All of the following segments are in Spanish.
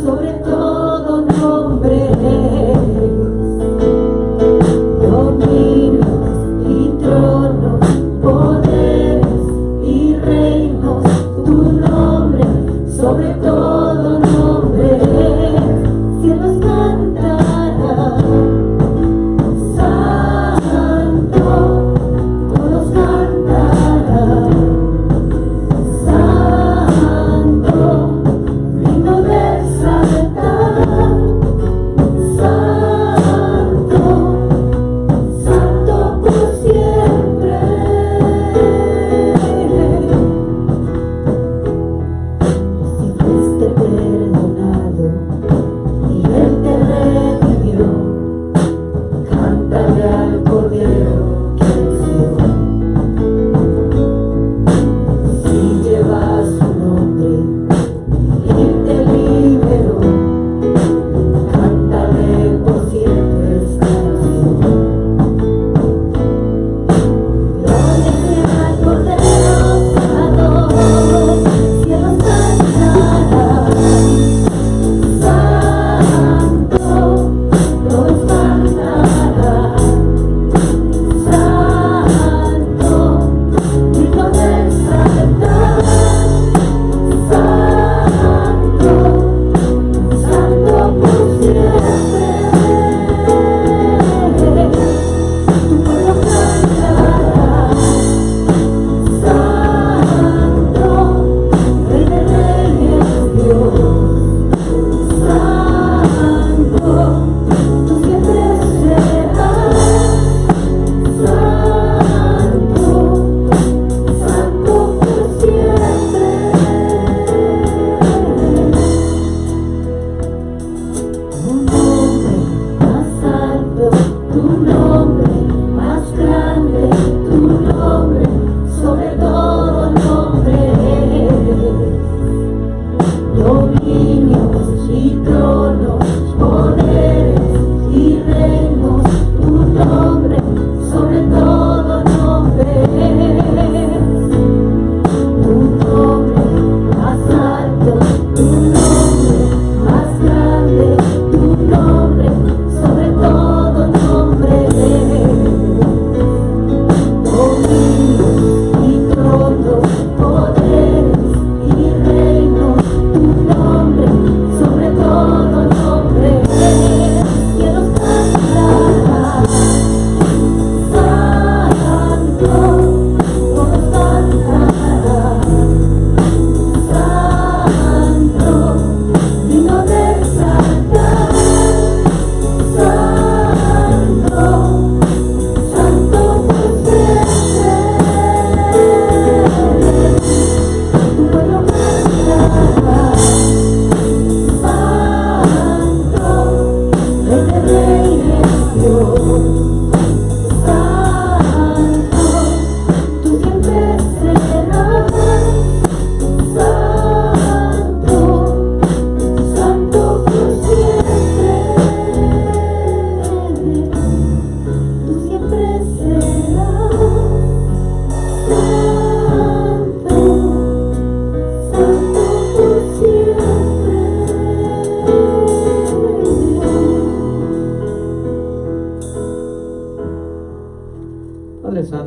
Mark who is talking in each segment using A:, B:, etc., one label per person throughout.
A: Sobre todo nombre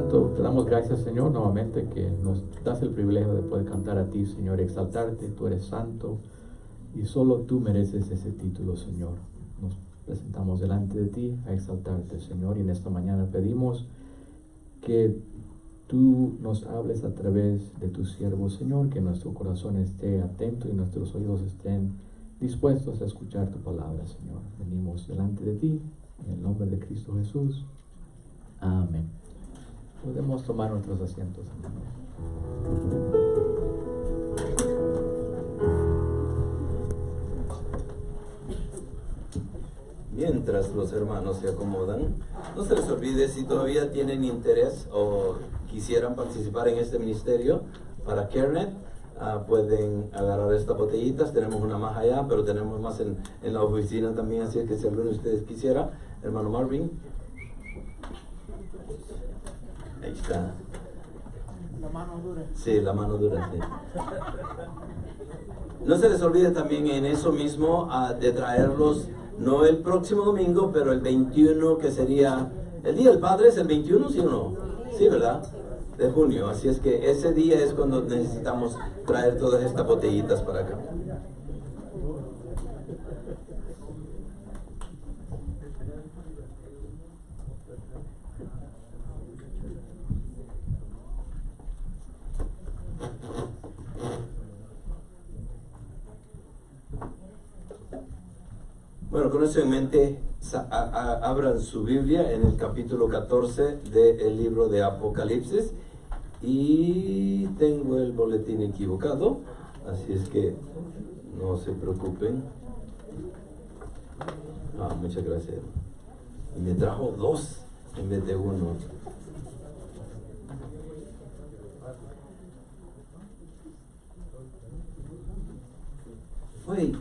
A: Santo, te damos gracias, Señor, nuevamente que nos das el privilegio de poder cantar a ti, Señor, exaltarte. Tú eres santo y solo tú mereces ese título, Señor. Nos presentamos delante de ti a exaltarte, Señor, y en esta mañana pedimos que tú nos hables a través de tu siervo, Señor, que nuestro corazón esté atento y nuestros oídos estén dispuestos a escuchar tu palabra, Señor. Venimos delante de ti, en el nombre de Cristo Jesús. Amén. Podemos tomar nuestros asientos, hermanos.
B: Mientras los hermanos se acomodan, no se les olvide, si todavía tienen interés o quisieran participar en este ministerio para CareNet, pueden agarrar estas botellitas. Tenemos una más allá, pero tenemos más en la oficina también, así es que si alguno de ustedes quisiera, hermano Marvin. Ahí está.
C: La mano dura.
B: Sí, la mano dura, sí. No se les olvide también en eso mismo de traerlos, no el próximo domingo, pero el 21, que sería el Día del Padre. ¿Es el 21, sí o no? Sí, ¿verdad? De junio. Así es que ese día es cuando necesitamos traer todas estas botellitas para acá. Bueno, con eso en mente, abran su Biblia en el capítulo 14 del libro de Apocalipsis. Y tengo el boletín equivocado, así es que no se preocupen. Muchas gracias. Y me trajo 2 en vez de 1. Uy,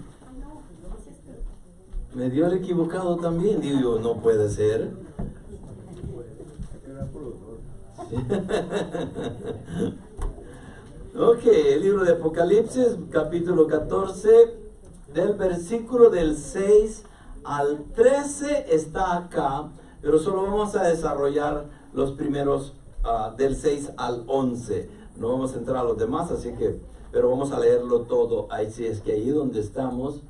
B: me dio el equivocado también. Digo yo, no puede ser. Ok, el libro de Apocalipsis, capítulo 14, del versículo del 6 al 13 está acá, pero solo vamos a desarrollar los primeros del 6 al 11. No vamos a entrar a los demás, así que, pero vamos a leerlo todo. Ahí sí, es que ahí donde estamos.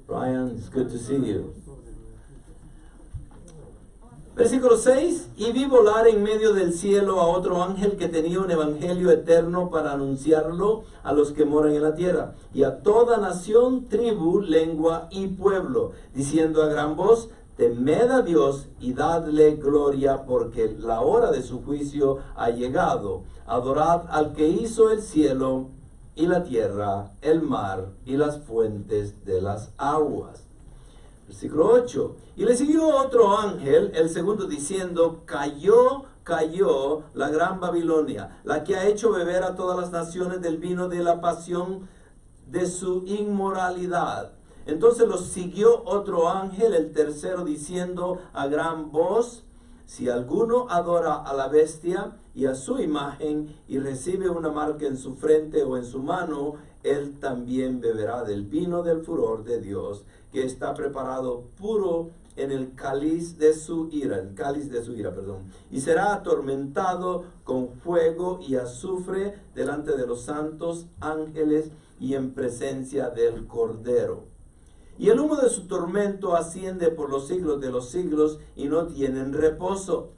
B: Brian, it's good to see you. Versículo 6, y vi volar en medio del cielo a otro ángel que tenía un evangelio eterno para anunciarlo a los que moran en la tierra, y a toda nación, tribu, lengua y pueblo, diciendo a gran voz: temed a Dios y dadle gloria, porque la hora de su juicio ha llegado. Adorad al que hizo el cielo y la tierra, el mar y las fuentes de las aguas. Versículo 8. Y le siguió otro ángel, el segundo, diciendo: cayó la gran Babilonia, la que ha hecho beber a todas las naciones del vino de la pasión de su inmoralidad. Entonces los siguió otro ángel, el tercero, diciendo a gran voz: si alguno adora a la bestia y a su imagen y recibe una marca en su frente o en su mano, él también beberá del vino del furor de Dios, que está preparado puro en el cáliz de su ira, y será atormentado con fuego y azufre delante de los santos ángeles y en presencia del Cordero. Y el humo de su tormento asciende por los siglos de los siglos, y no tienen reposo,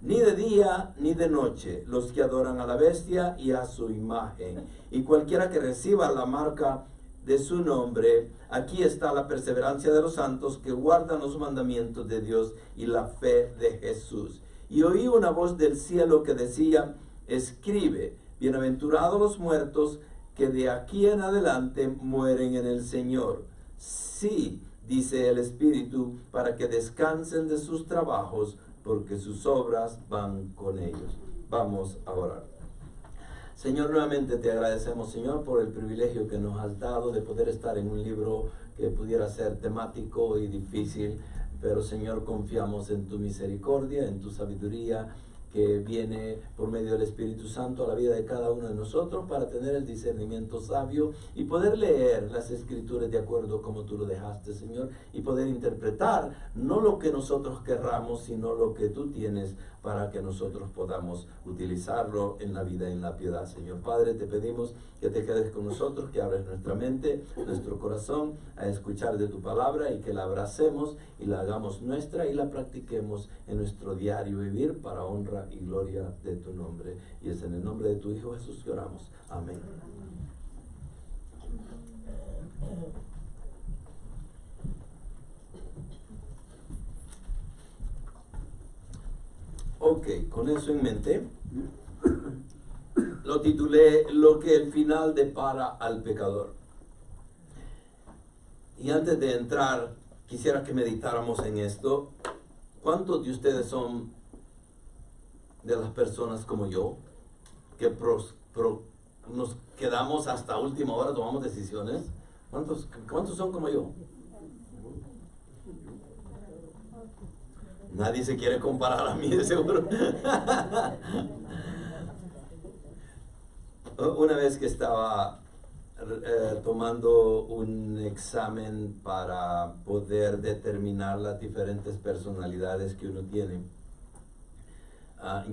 B: ni de día ni de noche, los que adoran a la bestia y a su imagen. Y cualquiera que reciba la marca de su nombre, aquí está la perseverancia de los santos que guardan los mandamientos de Dios y la fe de Jesús. Y oí una voz del cielo que decía: escribe, bienaventurados los muertos que de aquí en adelante mueren en el Señor. Sí, dice el Espíritu, para que descansen de sus trabajos, porque sus obras van con ellos. Vamos a orar. Señor, nuevamente te agradecemos, Señor, por el privilegio que nos has dado de poder estar en un libro que pudiera ser temático y difícil, pero, Señor, confiamos en tu misericordia, en tu sabiduría, que viene por medio del Espíritu Santo a la vida de cada uno de nosotros para tener el discernimiento sabio y poder leer las Escrituras de acuerdo como tú lo dejaste, Señor, y poder interpretar no lo que nosotros querramos, sino lo que tú tienes para que nosotros podamos utilizarlo en la vida y en la piedad, Señor. Padre, te pedimos que te quedes con nosotros, que abres nuestra mente, nuestro corazón a escuchar de tu palabra y que la abracemos y la hagamos nuestra y la practiquemos en nuestro diario vivir para honra y gloria de tu nombre. Y es en el nombre de tu Hijo Jesús que oramos. Amén. Ok, con eso en mente, lo titulé Lo que el final depara al pecador. Y antes de entrar, quisiera que meditáramos en esto. ¿Cuántos de ustedes son de las personas como yo, que nos quedamos hasta última hora, tomamos decisiones? ¿Cuántos son como yo? Nadie se quiere comparar a mí, de seguro. Una vez que estaba tomando un examen para poder determinar las diferentes personalidades que uno tiene,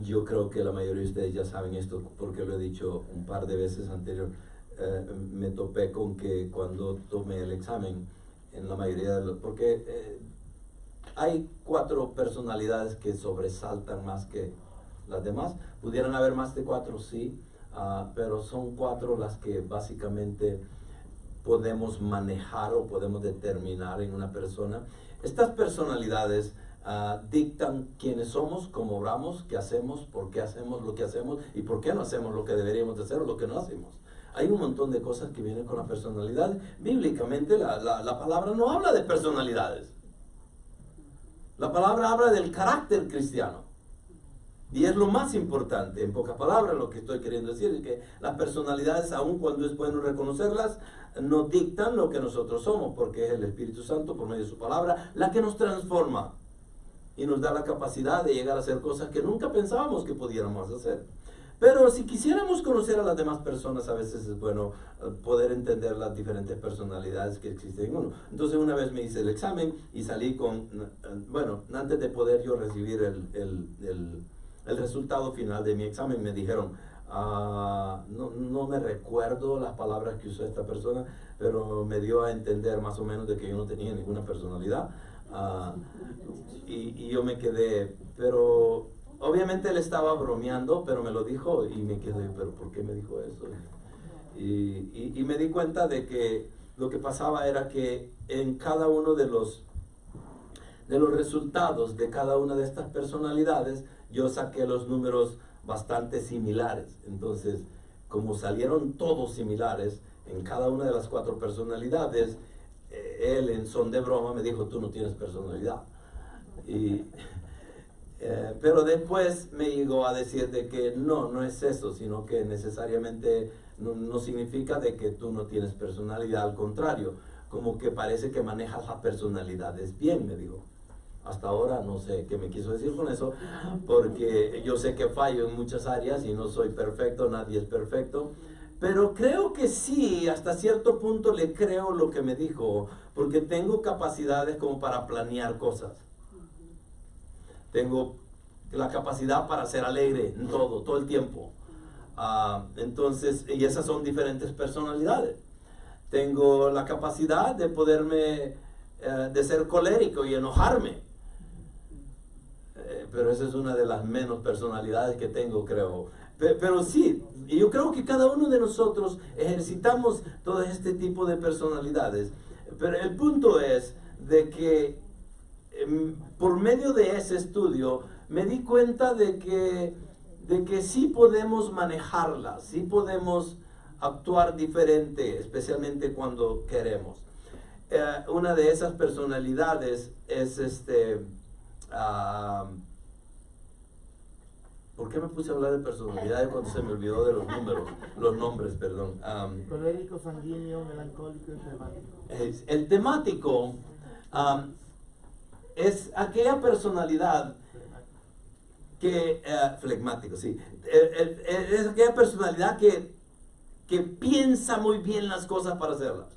B: yo creo que la mayoría de ustedes ya saben esto porque lo he dicho un par de veces anterior. Me topé con que cuando tomé el examen, en la mayoría de los... Porque hay 4 personalidades que sobresaltan más que las demás. Pudieran haber más de 4, sí, pero son 4 las que básicamente podemos manejar o podemos determinar en una persona. Estas personalidades dictan quiénes somos, cómo obramos, qué hacemos, por qué hacemos lo que hacemos y por qué no hacemos lo que deberíamos de hacer o lo que no hacemos. Hay un montón de cosas que vienen con la personalidad. Bíblicamente la palabra no habla de personalidades. La palabra habla del carácter cristiano. Y es lo más importante. En pocas palabras, lo que estoy queriendo decir es que las personalidades, aun cuando es bueno reconocerlas, no dictan lo que nosotros somos, porque es el Espíritu Santo, por medio de su palabra, la que nos transforma y nos da la capacidad de llegar a hacer cosas que nunca pensábamos que pudiéramos hacer. Pero si quisiéramos conocer a las demás personas, a veces es bueno poder entender las diferentes personalidades que existen en uno. Entonces una vez me hice el examen y salí con, bueno, antes de poder yo recibir el resultado final de mi examen, me dijeron, no me recuerdo las palabras que usó esta persona, pero me dio a entender más o menos de que yo no tenía ninguna personalidad. Y yo me quedé, pero... Obviamente él estaba bromeando, pero me lo dijo y me quedé, pero ¿por qué me dijo eso? Y me di cuenta de que lo que pasaba era que en cada uno de los resultados de cada una de estas personalidades, yo saqué los números bastante similares. Entonces, como salieron todos similares en cada una de las 4 personalidades, él en son de broma me dijo, tú no tienes personalidad. Pero después me llegó a decir de que no es eso, sino que necesariamente no significa de que tú no tienes personalidad, al contrario, como que parece que manejas las personalidades bien, me dijo. Hasta ahora no sé qué me quiso decir con eso, porque yo sé que fallo en muchas áreas y no soy perfecto, nadie es perfecto, pero creo que sí, hasta cierto punto le creo lo que me dijo, porque tengo capacidades como para planear cosas. Tengo la capacidad para ser alegre en todo el tiempo. Entonces, y esas son diferentes personalidades. Tengo la capacidad de poderme, de ser colérico y enojarme. Pero esa es una de las menos personalidades que tengo, creo. Pero sí, yo creo que cada uno de nosotros ejercitamos todo este tipo de personalidades. Pero el punto es de que por medio de ese estudio me di cuenta de que sí podemos manejarlas, sí podemos actuar diferente, especialmente cuando queremos. Una de esas personalidades es ¿por qué me puse a hablar de personalidades cuando se me olvidó de los nombres, perdón?
C: Colérico, sanguíneo, melancólico y temático.
B: El temático es aquella personalidad flegmático, sí. Es aquella personalidad que piensa muy bien las cosas para hacerlas.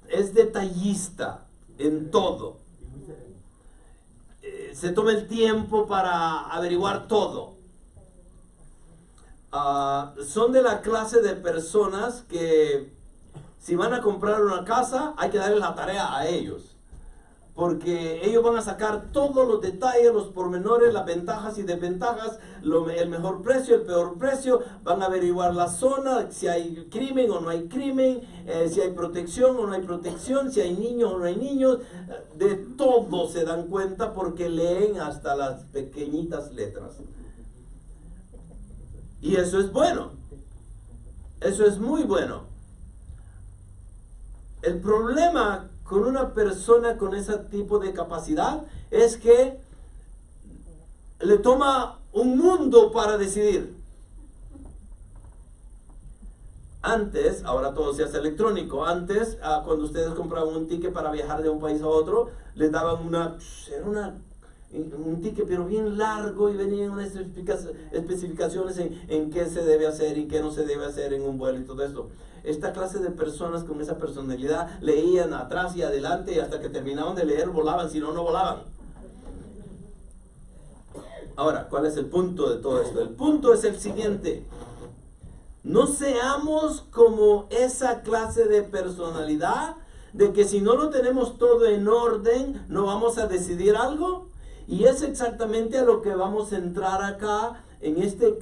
B: Es detallista en todo. Se toma el tiempo para averiguar todo. Son de la clase de personas que si van a comprar una casa hay que darle la tarea a ellos, porque ellos van a sacar todos los detalles, los pormenores, las ventajas y desventajas, el mejor precio, el peor precio, van a averiguar la zona, si hay crimen o no hay crimen, si hay protección o no hay protección, si hay niños o no hay niños, de todo se dan cuenta porque leen hasta las pequeñitas letras. Y eso es bueno, eso es muy bueno. El problema con una persona con ese tipo de capacidad es que le toma un mundo para decidir. Antes, ahora todo se hace electrónico. Antes, cuando ustedes compraban un ticket para viajar de un país a otro, les daban un ticket pero bien largo y venían unas especificaciones en qué se debe hacer y qué no se debe hacer en un vuelo y todo esto. Esta clase de personas con esa personalidad leían atrás y adelante y hasta que terminaban de leer volaban, si no, no volaban. Ahora, ¿cuál es el punto de todo esto? El punto es el siguiente: no seamos como esa clase de personalidad de que si no lo tenemos todo en orden no vamos a decidir algo. Y es exactamente a lo que vamos a entrar acá en este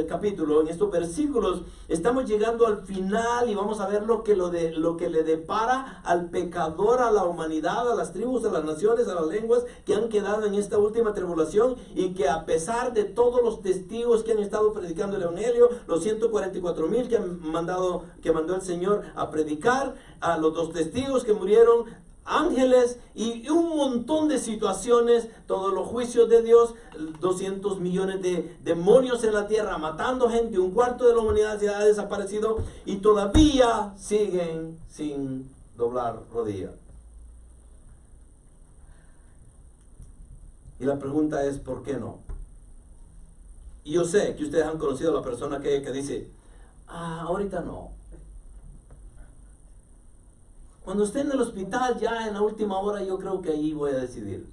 B: capítulo, en estos versículos. Estamos llegando al final y vamos a ver lo que le depara al pecador, a la humanidad, a las tribus, a las naciones, a las lenguas que han quedado en esta última tribulación, y que a pesar de todos los testigos que han estado predicando el evangelio, los 144,000 que mandó el Señor a predicar, a los 2 testigos que murieron, ángeles y un montón de situaciones, todos los juicios de Dios, 200 millones de demonios en la tierra matando gente, 1/4 de la humanidad se ha desaparecido y todavía siguen sin doblar rodilla. Y la pregunta es, ¿por qué no? Y yo sé que ustedes han conocido a la persona que dice, ahorita no. Cuando esté en el hospital, ya en la última hora, yo creo que ahí voy a decidir.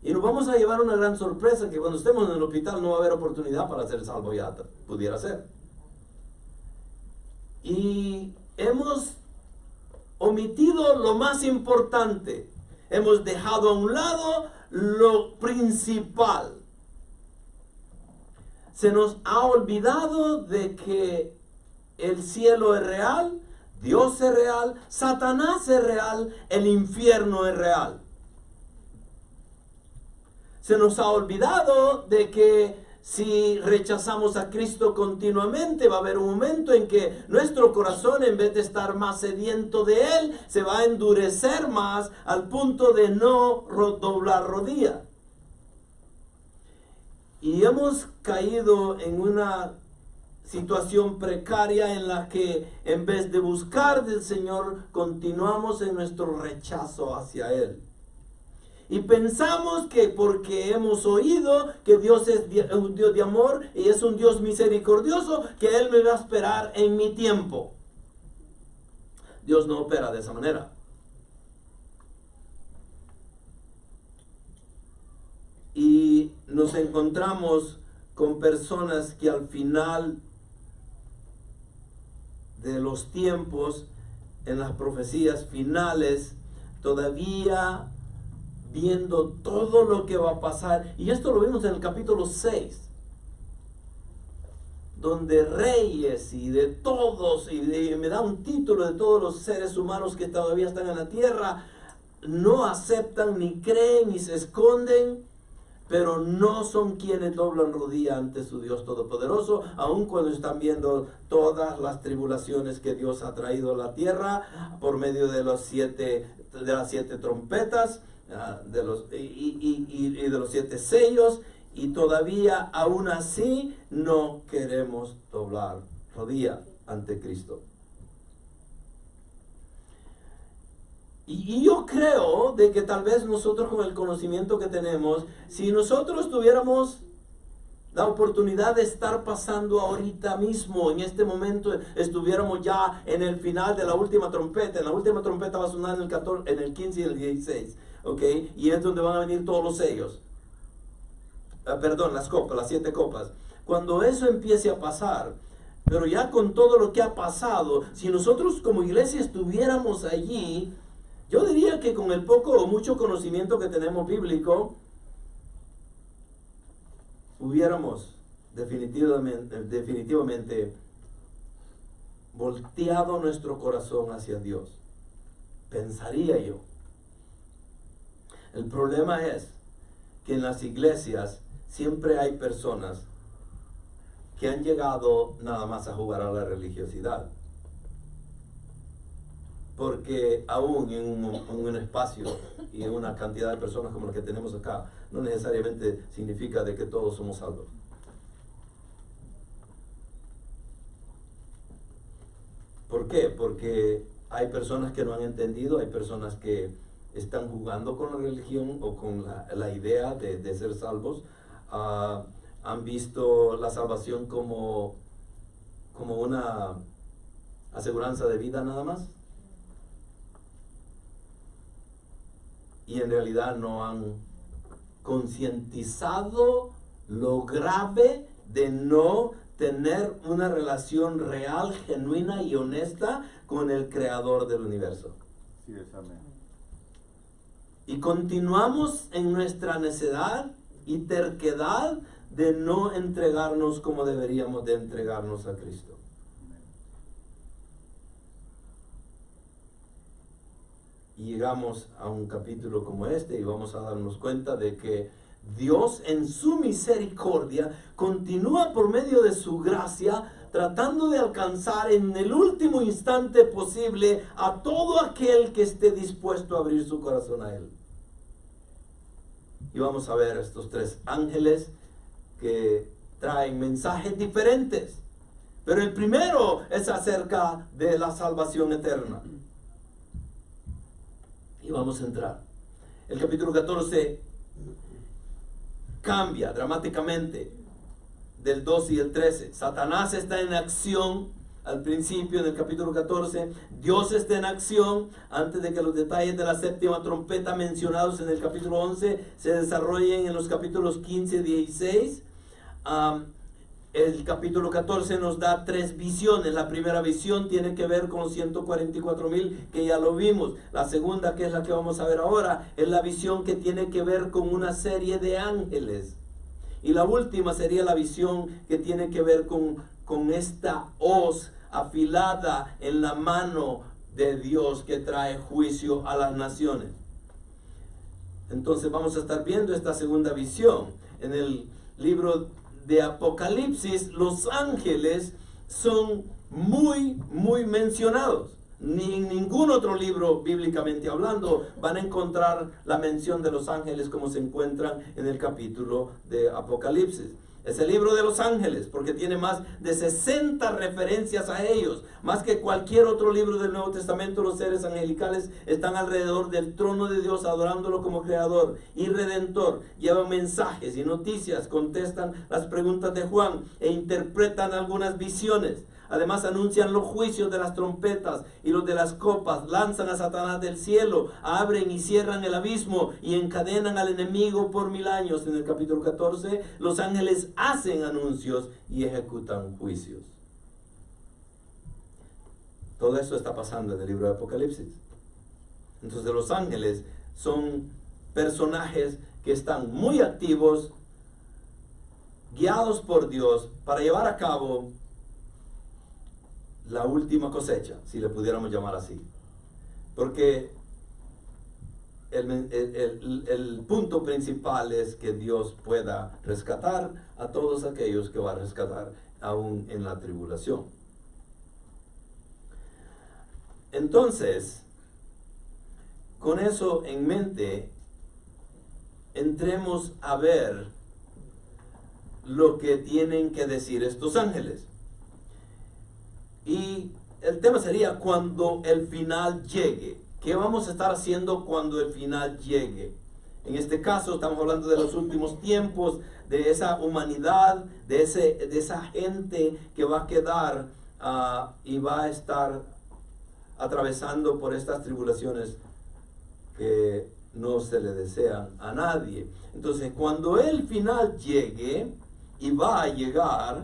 B: Y nos vamos a llevar una gran sorpresa, que cuando estemos en el hospital no va a haber oportunidad para ser salvo, ya pudiera ser. Y hemos omitido lo más importante. Hemos dejado a un lado lo principal. Se nos ha olvidado de que el cielo es real, Dios es real, Satanás es real, el infierno es real. Se nos ha olvidado de que si rechazamos a Cristo continuamente, va a haber un momento en que nuestro corazón, en vez de estar más sediento de Él, se va a endurecer más al punto de no doblar rodilla. Y hemos caído en una situación precaria en la que en vez de buscar del Señor, continuamos en nuestro rechazo hacia Él. Y pensamos que porque hemos oído que Dios es un Dios de amor y es un Dios misericordioso, que Él me va a esperar en mi tiempo. Dios no opera de esa manera. Y nos encontramos con personas que al final de los tiempos, en las profecías finales, todavía viendo todo lo que va a pasar, y esto lo vimos en el capítulo 6, donde reyes y de todos, me da un título de todos los seres humanos que todavía están en la tierra, no aceptan, ni creen, ni se esconden, pero no son quienes doblan rodilla ante su Dios Todopoderoso, aun cuando están viendo todas las tribulaciones que Dios ha traído a la tierra por medio de las 7 trompetas, de los 7 sellos, y todavía aún así no queremos doblar rodilla ante Cristo. Y yo creo de que tal vez nosotros con el conocimiento que tenemos, si nosotros tuviéramos la oportunidad de estar pasando ahorita mismo, en este momento, estuviéramos ya en el final de la última trompeta. En la última trompeta va a sonar en el 15 y el 16, ¿ok? Y es donde van a venir todos los sellos. Perdón, las copas, las 7 copas. Cuando eso empiece a pasar, pero ya con todo lo que ha pasado, si nosotros como iglesia estuviéramos allí, yo diría que con el poco o mucho conocimiento que tenemos bíblico, hubiéramos definitivamente volteado nuestro corazón hacia Dios. Pensaría yo. El problema es que en las iglesias siempre hay personas que han llegado nada más a jugar a la religiosidad. Porque aún en un espacio y en una cantidad de personas como la que tenemos acá, no necesariamente significa de que todos somos salvos. ¿Por qué? Porque hay personas que no han entendido, hay personas que están jugando con la religión o con la idea de ser salvos. Han visto la salvación como una aseguranza de vida nada más. Y en realidad no han concientizado lo grave de no tener una relación real, genuina y honesta con el Creador del universo.
D: Sí, es amén.
B: Y continuamos en nuestra necedad y terquedad de no entregarnos como deberíamos de entregarnos a Cristo. Y llegamos a un capítulo como este y vamos a darnos cuenta de que Dios en su misericordia continúa por medio de su gracia tratando de alcanzar en el último instante posible a todo aquel que esté dispuesto a abrir su corazón a Él. Y vamos a ver estos 3 ángeles que traen mensajes diferentes. Pero el primero es acerca de la salvación eterna. Y vamos a entrar. El capítulo 14 cambia dramáticamente del 12 y el 13. Satanás está en acción al principio en el capítulo 14. Dios está en acción antes de que los detalles de la 7ª trompeta mencionados en el capítulo 11 se desarrollen en los capítulos 15 y 16. El capítulo 14 nos da 3 visiones. La primera visión tiene que ver con los 144,000, que ya lo vimos. La segunda, que es la que vamos a ver ahora, es la visión que tiene que ver con una serie de ángeles. Y la última sería la visión que tiene que ver con esta hoz afilada en la mano de Dios que trae juicio a las naciones. Entonces vamos a estar viendo esta segunda visión. En el libro de Apocalipsis, los ángeles son muy mencionados. Ni en ningún otro libro bíblicamente hablando van a encontrar la mención de los ángeles como se encuentran en el capítulo de Apocalipsis. Es el libro de los ángeles porque tiene más de 60 referencias a ellos. Más que cualquier otro libro del Nuevo Testamento, los seres angelicales están alrededor del trono de Dios adorándolo como creador y redentor. Llevan mensajes y noticias, contestan las preguntas de Juan e interpretan algunas visiones. Además anuncian los juicios de las trompetas y los de las copas, lanzan a Satanás del cielo, abren y cierran el abismo y encadenan al enemigo por 1000 años. En el capítulo 14, los ángeles hacen anuncios y ejecutan juicios. Todo eso está pasando en el libro de Apocalipsis. Entonces los ángeles son personajes que están muy activos, guiados por Dios para llevar a cabo la última cosecha, si le pudiéramos llamar así. Porque el punto principal es que Dios pueda rescatar a todos aquellos que va a rescatar aún en la tribulación. Entonces, con eso en mente, entremos a ver lo que tienen que decir estos ángeles. Y el tema sería cuando el final llegue. ¿Qué vamos a estar haciendo cuando el final llegue? En este caso estamos hablando de los últimos tiempos, de esa humanidad, de esa gente que va a quedar y va a estar atravesando por estas tribulaciones que no se le desean a nadie. Entonces, cuando el final llegue, y va a llegar,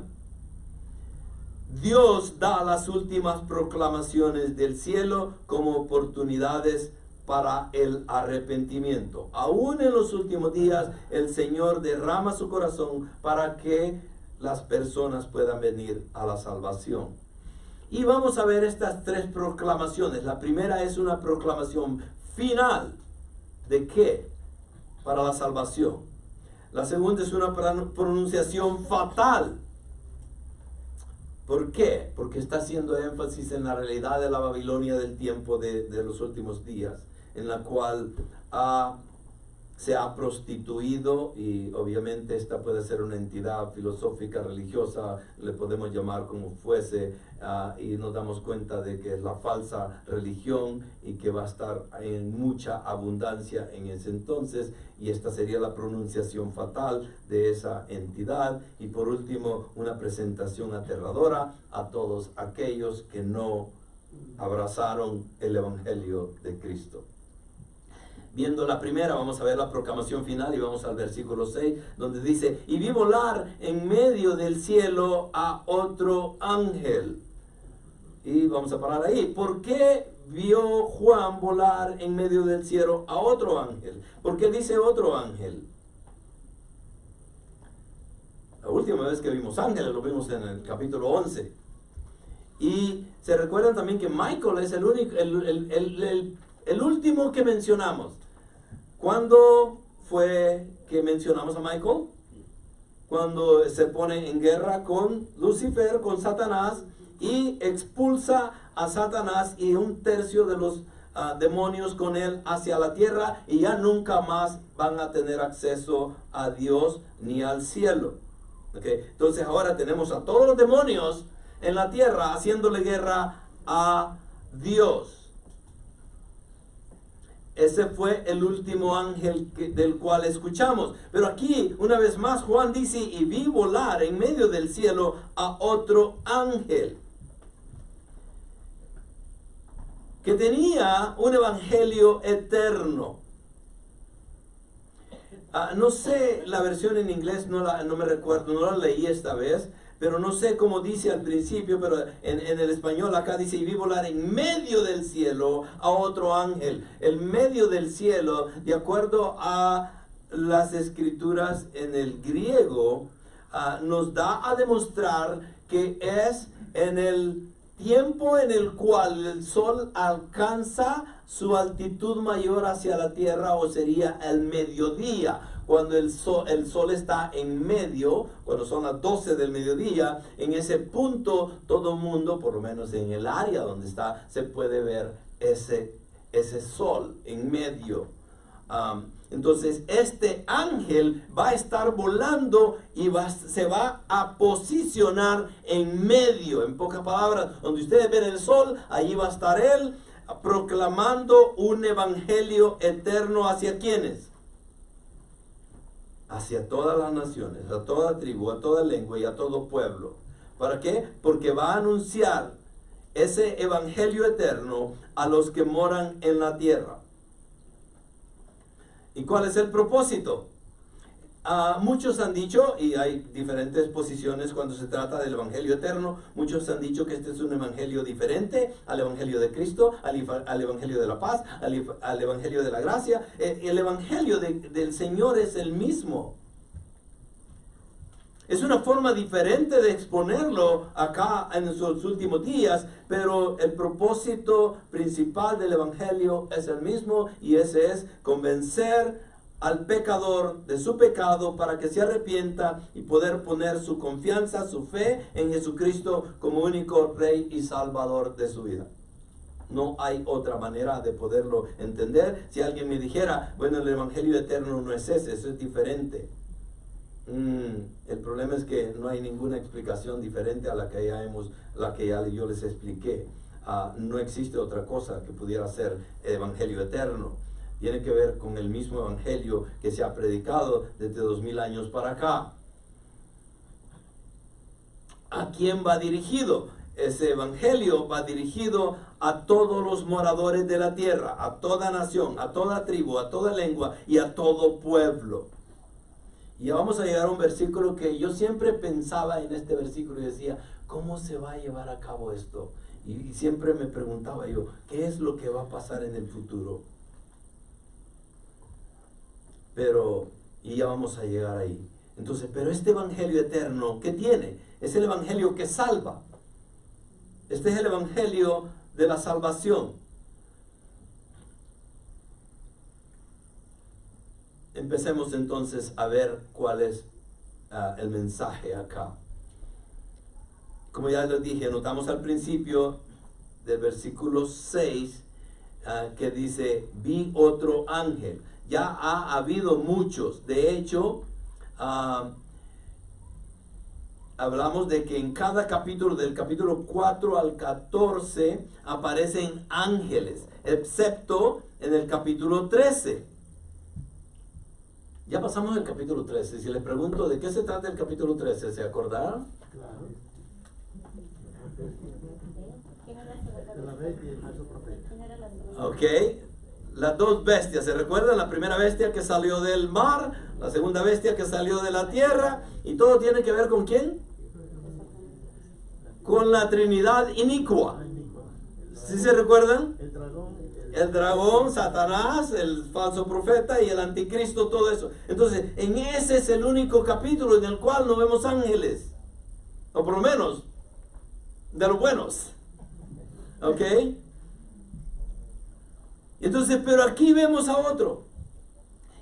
B: Dios da las últimas proclamaciones del cielo como oportunidades para el arrepentimiento. Aún en los últimos días, el Señor derrama su corazón para que las personas puedan venir a la salvación. Y vamos a ver estas tres proclamaciones. La primera es una proclamación final. ¿De qué? Para la salvación. La segunda es una pronunciación fatal. ¿Por qué? Porque está haciendo énfasis en la realidad de la Babilonia del tiempo de los últimos días, en la cual se ha prostituido, y obviamente esta puede ser una entidad filosófica, religiosa, le podemos llamar como fuese, y nos damos cuenta de que es la falsa religión y que va a estar en mucha abundancia en ese entonces, y esta sería la pronunciación fatal de esa entidad. Y por último, una presentación aterradora a todos aquellos que no abrazaron el Evangelio de Cristo. Viendo la primera, vamos a ver la proclamación final y vamos al versículo 6, donde dice: y vi volar en medio del cielo a otro ángel. Y vamos a parar ahí. ¿Por qué vio Juan volar en medio del cielo a otro ángel? ¿Por qué dice otro ángel? La última vez que vimos ángeles lo vimos en el capítulo 11. Y se recuerdan también que Michael es el único, el último que mencionamos. ¿Cuándo fue que mencionamos a Michael? Cuando se pone en guerra con Lucifer, con Satanás, y expulsa a Satanás y un tercio de los demonios con él hacia la tierra, y ya nunca más van a tener acceso a Dios ni al cielo. ¿Okay? Entonces ahora tenemos a todos los demonios en la tierra haciéndole guerra a Dios. Ese fue el último ángel del cual escuchamos. Pero aquí, una vez más, Juan dice: y vi volar en medio del cielo a otro ángel, que tenía un evangelio eterno. No sé la versión en inglés, no me recuerdo, no la leí esta vez, pero no sé cómo dice al principio, pero en el español acá dice: y vi volar en medio del cielo a otro ángel. El medio del cielo, de acuerdo a las escrituras en el griego, nos da a demostrar que es en el tiempo en el cual el sol alcanza su altitud mayor hacia la tierra, o sería el mediodía. Cuando el sol está en medio, cuando son las 12 del mediodía, en ese punto todo el mundo, por lo menos en el área donde está, se puede ver ese sol en medio. Entonces este ángel va a estar volando y se va a posicionar en medio. En pocas palabras, donde ustedes ven el sol, allí va a estar él proclamando un evangelio eterno. ¿Hacia quiénes? Hacia todas las naciones, a toda tribu, a toda lengua y a todo pueblo. ¿Para qué? Porque va a anunciar ese evangelio eterno a los que moran en la tierra. ¿Y cuál es el propósito? Muchos han dicho, y hay diferentes posiciones cuando se trata del evangelio eterno, muchos han dicho que este es un evangelio diferente al evangelio de Cristo, al evangelio de la paz, al evangelio de la gracia. El evangelio del Señor es el mismo. Es una forma diferente de exponerlo acá en sus últimos días, pero el propósito principal del evangelio es el mismo, y ese es convencer al pecador de su pecado para que se arrepienta y poder poner su confianza, su fe en Jesucristo como único Rey y Salvador de su vida. No hay otra manera de poderlo entender. Si alguien me dijera: bueno, el evangelio eterno no es ese, eso es diferente. El problema es que no hay ninguna explicación diferente a la que ya yo les expliqué. no existe otra cosa que pudiera ser el evangelio eterno. Tiene que ver con el mismo evangelio que se ha predicado desde 2000 años para acá. ¿A quién va dirigido? Ese evangelio va dirigido a todos los moradores de la tierra, a toda nación, a toda tribu, a toda lengua y a todo pueblo. Y ya vamos a llegar a un versículo que yo siempre pensaba en este versículo y decía, ¿cómo se va a llevar a cabo esto? Y siempre me preguntaba yo, ¿qué es lo que va a pasar en el futuro? Y ya vamos a llegar ahí. Entonces, pero este evangelio eterno, ¿qué tiene? Es el evangelio que salva. Este es el evangelio de la salvación. Empecemos entonces a ver cuál es el mensaje acá. Como ya les dije, notamos al principio del versículo 6 que dice, vi otro ángel. Ya ha habido muchos. De hecho, hablamos de que en cada capítulo, del capítulo 4 al 14, aparecen ángeles, excepto en el capítulo 13. Ya pasamos el capítulo 13. Si les pregunto de qué se trata el capítulo 13, ¿se acordarán?
C: Claro. De la bestia y el falso profeta.
B: Ok. Las dos bestias, ¿se recuerdan? La primera bestia que salió del mar, la segunda bestia que salió de la tierra, y todo tiene que ver ¿con quién? Con la Trinidad inicua. ¿Sí se recuerdan? El dragón, Satanás, el falso profeta y el anticristo, todo eso. Entonces, en ese es el único capítulo en el cual no vemos ángeles, o por lo menos de los buenos. ¿Ok? Entonces, pero aquí vemos a otro.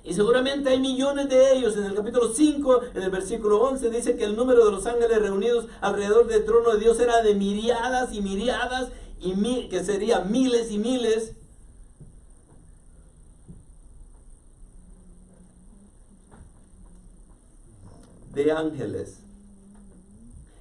B: Y seguramente hay millones de ellos. En el capítulo 5, en el versículo 11, dice que el número de los ángeles reunidos alrededor del trono de Dios era de miriadas y miriadas, que serían miles y miles. De ángeles.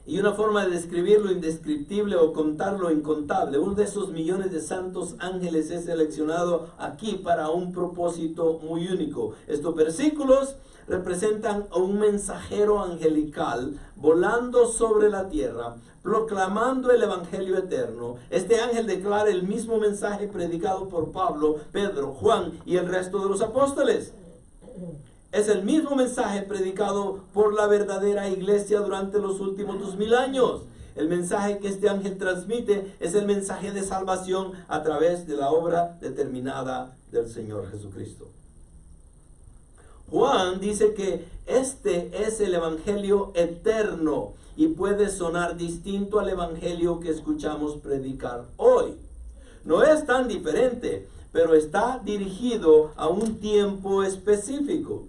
B: Y una forma de describir lo indescriptible o contar lo incontable. Uno de esos millones de santos ángeles es seleccionado aquí para un propósito muy único. Estos versículos representan a un mensajero angelical volando sobre la tierra, proclamando el evangelio eterno. Este ángel declara el mismo mensaje predicado por Pablo, Pedro, Juan y el resto de los apóstoles. Es el mismo mensaje predicado por la verdadera iglesia durante los últimos 2000 años. El mensaje que este ángel transmite es el mensaje de salvación a través de la obra determinada del Señor Jesucristo. Juan dice que este es el evangelio eterno y puede sonar distinto al evangelio que escuchamos predicar hoy. No es tan diferente, pero está dirigido a un tiempo específico.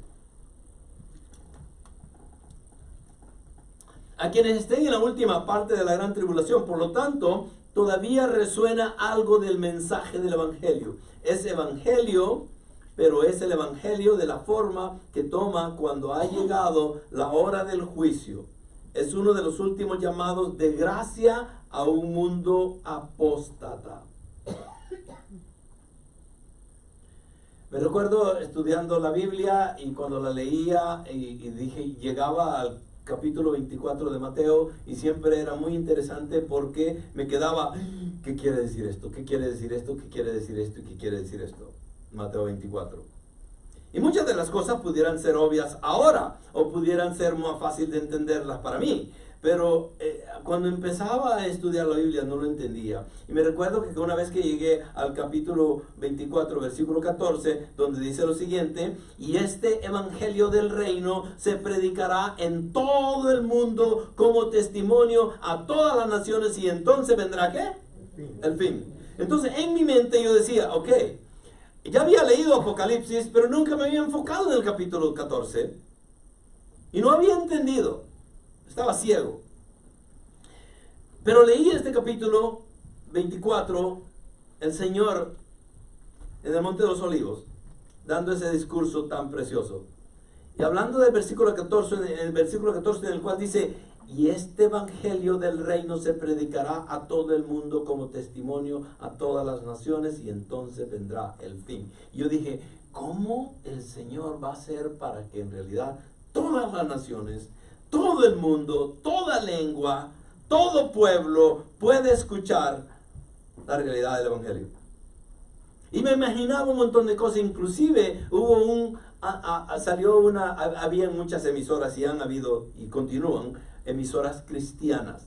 B: A quienes estén en la última parte de la gran tribulación, por lo tanto, todavía resuena algo del mensaje del evangelio. Es evangelio, pero es el evangelio de la forma que toma cuando ha llegado la hora del juicio. Es uno de los últimos llamados de gracia a un mundo apóstata. Me recuerdo estudiando la Biblia y cuando la leía y dije, llegaba al capítulo 24 de Mateo y siempre era muy interesante porque me quedaba, ¿qué quiere decir esto? ¿Qué quiere decir esto? ¿Qué quiere decir esto? ¿Qué quiere decir esto? Mateo 24. Y muchas de las cosas pudieran ser obvias ahora o pudieran ser más fácil de entenderlas para mí. Pero cuando empezaba a estudiar la Biblia no lo entendía. Y me recuerdo que una vez que llegué al capítulo 24, versículo 14, donde dice lo siguiente: y este evangelio del reino se predicará en todo el mundo como testimonio a todas las naciones, y entonces vendrá ¿qué? El fin. Entonces en mi mente yo decía, ok, ya había leído Apocalipsis, pero nunca me había enfocado en el capítulo 14 y no había entendido. Estaba ciego. Pero leí este capítulo 24, el Señor en el Monte de los Olivos, dando ese discurso tan precioso. Y hablando del versículo 14, en el versículo 14 en el cual dice, y este evangelio del reino se predicará a todo el mundo como testimonio a todas las naciones, y entonces vendrá el fin. Yo dije, ¿cómo el Señor va a hacer para que en realidad todas las naciones, todo el mundo, toda lengua, todo pueblo pueda escuchar la realidad del evangelio? Y me imaginaba un montón de cosas. Inclusive hubo había muchas emisoras, y han habido y continúan emisoras cristianas,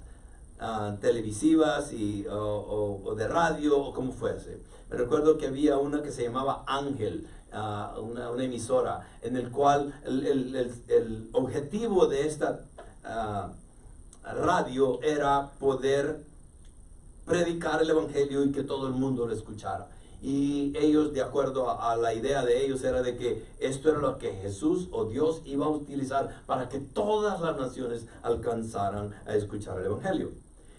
B: televisivas o de radio o como fuese. Me recuerdo que había una que se llamaba Ángel, una emisora en el cual el objetivo de esta radio era poder predicar el evangelio y que todo el mundo lo escuchara. Y ellos, de acuerdo a la idea de ellos, era de que esto era lo que Jesús o Dios iba a utilizar para que todas las naciones alcanzaran a escuchar el evangelio.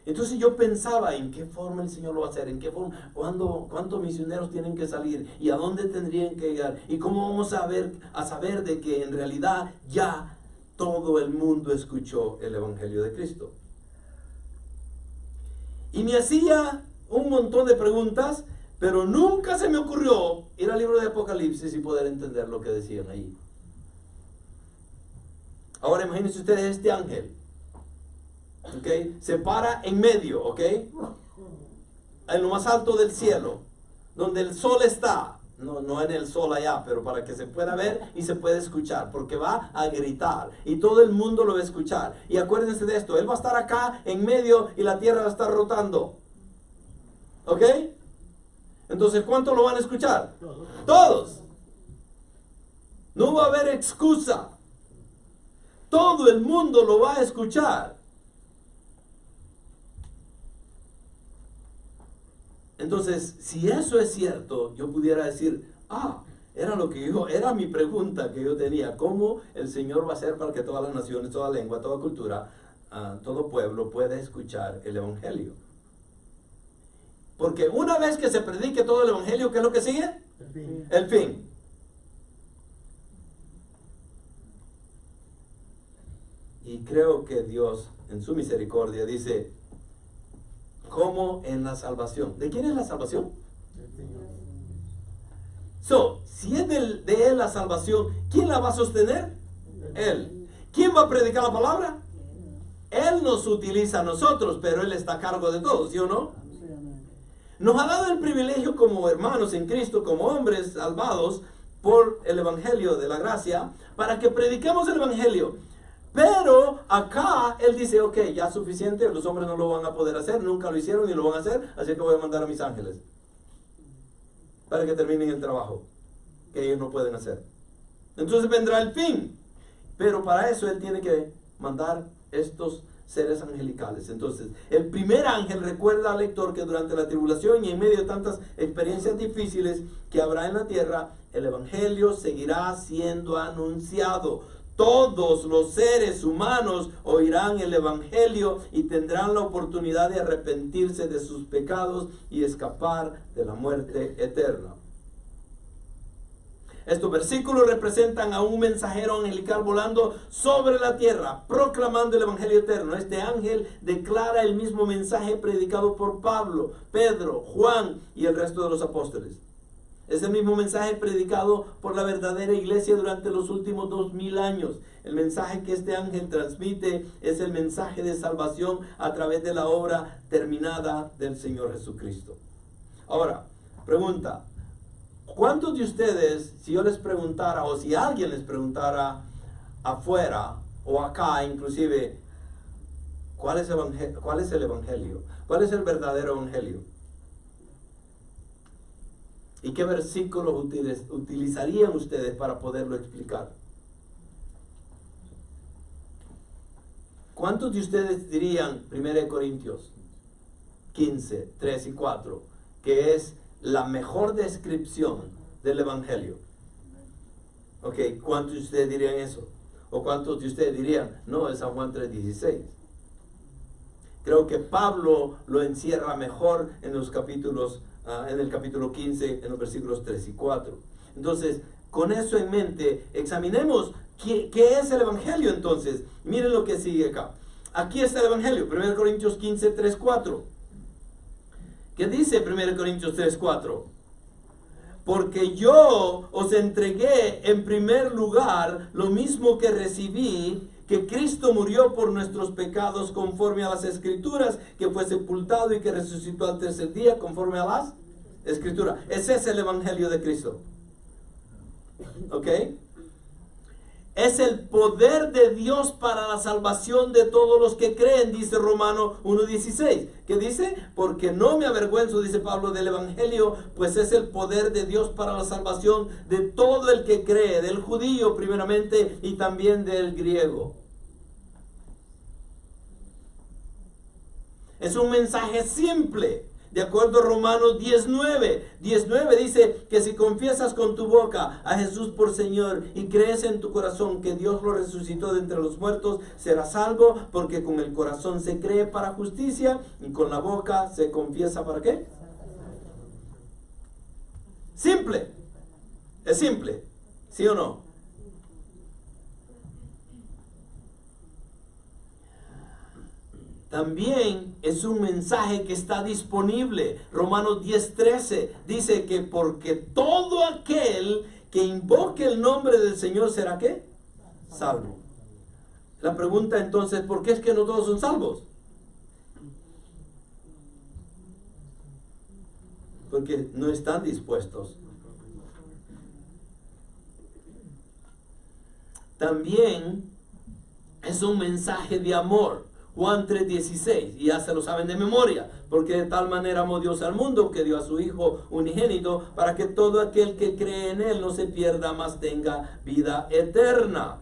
B: Entonces yo pensaba en qué forma el Señor lo va a hacer, en qué forma, cuántos misioneros tienen que salir y a dónde tendrían que llegar, y cómo vamos a saber de que en realidad ya todo el mundo escuchó el evangelio de Cristo. Y me hacía un montón de preguntas, pero nunca se me ocurrió ir al libro de Apocalipsis y poder entender lo que decían ahí. Ahora imagínense ustedes este ángel, ¿ok? Se para en medio, ¿ok? En lo más alto del cielo, donde el sol está. No en el sol allá, pero para que se pueda ver y se pueda escuchar, porque va a gritar y todo el mundo lo va a escuchar. Y acuérdense de esto, él va a estar acá en medio y la tierra va a estar rotando. ¿Ok? Entonces, ¿cuántos lo van a escuchar? Todos. No va a haber excusa. Todo el mundo lo va a escuchar. Entonces, si eso es cierto, yo pudiera decir, era lo que era mi pregunta que yo tenía, ¿cómo el Señor va a hacer para que todas las naciones, toda lengua, toda cultura, todo pueblo pueda escuchar el evangelio? Porque una vez que se predique todo el evangelio, ¿qué es lo que sigue?
C: El fin.
B: El fin. Y creo que Dios, en su misericordia, dice, ¿cómo en la salvación? ¿De quién es la salvación? Si es de Él la salvación, ¿quién la va a sostener? Él. ¿Quién va a predicar la palabra? Él nos utiliza a nosotros, pero Él está a cargo de todos, ¿sí o no? Nos ha dado el privilegio como hermanos en Cristo, como hombres salvados por el evangelio de la gracia, para que prediquemos el evangelio. Pero acá Él dice, ok, ya es suficiente, los hombres no lo van a poder hacer, nunca lo hicieron ni lo van a hacer, así que voy a mandar a mis ángeles para que terminen el trabajo que ellos no pueden hacer. Entonces vendrá el fin, pero para eso Él tiene que mandar estos seres angelicales. Entonces, el primer ángel recuerda al lector que durante la tribulación y en medio de tantas experiencias difíciles que habrá en la tierra, el evangelio seguirá siendo anunciado. Todos los seres humanos oirán el evangelio y tendrán la oportunidad de arrepentirse de sus pecados y escapar de la muerte eterna. Estos versículos representan a un mensajero angelical volando sobre la tierra, proclamando el evangelio eterno. Este ángel declara el mismo mensaje predicado por Pablo, Pedro, Juan y el resto de los apóstoles. Es el mismo mensaje predicado por la verdadera iglesia durante los últimos 2000 años. El mensaje que este ángel transmite es el mensaje de salvación a través de la obra terminada del Señor Jesucristo. Ahora, pregunta. ¿Cuántos de ustedes, si yo les preguntara, o si alguien les preguntara afuera o acá inclusive, ¿cuál es el evangelio? ¿Cuál es el verdadero evangelio? ¿Y qué versículos utilizarían ustedes para poderlo explicar? ¿Cuántos de ustedes dirían 1 Corintios 15, 3 y 4, que es la mejor descripción del evangelio? Ok, ¿cuántos de ustedes dirían eso? ¿O cuántos de ustedes dirían, no, es San Juan 3:16? Creo que Pablo lo encierra mejor en los capítulos, en el capítulo 15, en los versículos 3 y 4. Entonces, con eso en mente, examinemos qué es el evangelio entonces. Miren lo que sigue acá. aquí está el Evangelio, 1 Corintios 15, 3, 4. ¿Qué dice 1 Corintios 3, 4? Porque yo os entregué en primer lugar lo mismo que recibí, que Cristo murió por nuestros pecados conforme a las Escrituras, que fue sepultado y que resucitó al tercer día conforme a las Escrituras. Ese es el Evangelio de Cristo. ¿Ok? Es el poder de Dios para la salvación de todos los que creen, dice Romanos 1:16. ¿Qué dice? Porque no me avergüenzo, dice Pablo, del Evangelio, pues es el poder de Dios para la salvación de todo el que cree, del judío primeramente y también del griego. Es un mensaje simple. De acuerdo a Romanos 19. 19 dice que si confiesas con tu boca a Jesús por Señor y crees en tu corazón que Dios lo resucitó de entre los muertos, serás salvo, porque con el corazón se cree para justicia y con la boca se confiesa ¿para qué? Simple. Es simple. ¿Sí o no? También es un mensaje que está disponible. Romanos 10:13 dice que porque todo aquel que invoque el nombre del Señor será ¿qué? Salvo. La pregunta entonces, ¿por qué es que no todos son salvos? Porque no están dispuestos. También es un mensaje de amor. Juan 3:16, y ya se lo saben de memoria, porque de tal manera amó Dios al mundo que dio a su Hijo unigénito para que todo aquel que cree en Él no se pierda, mas tenga vida eterna.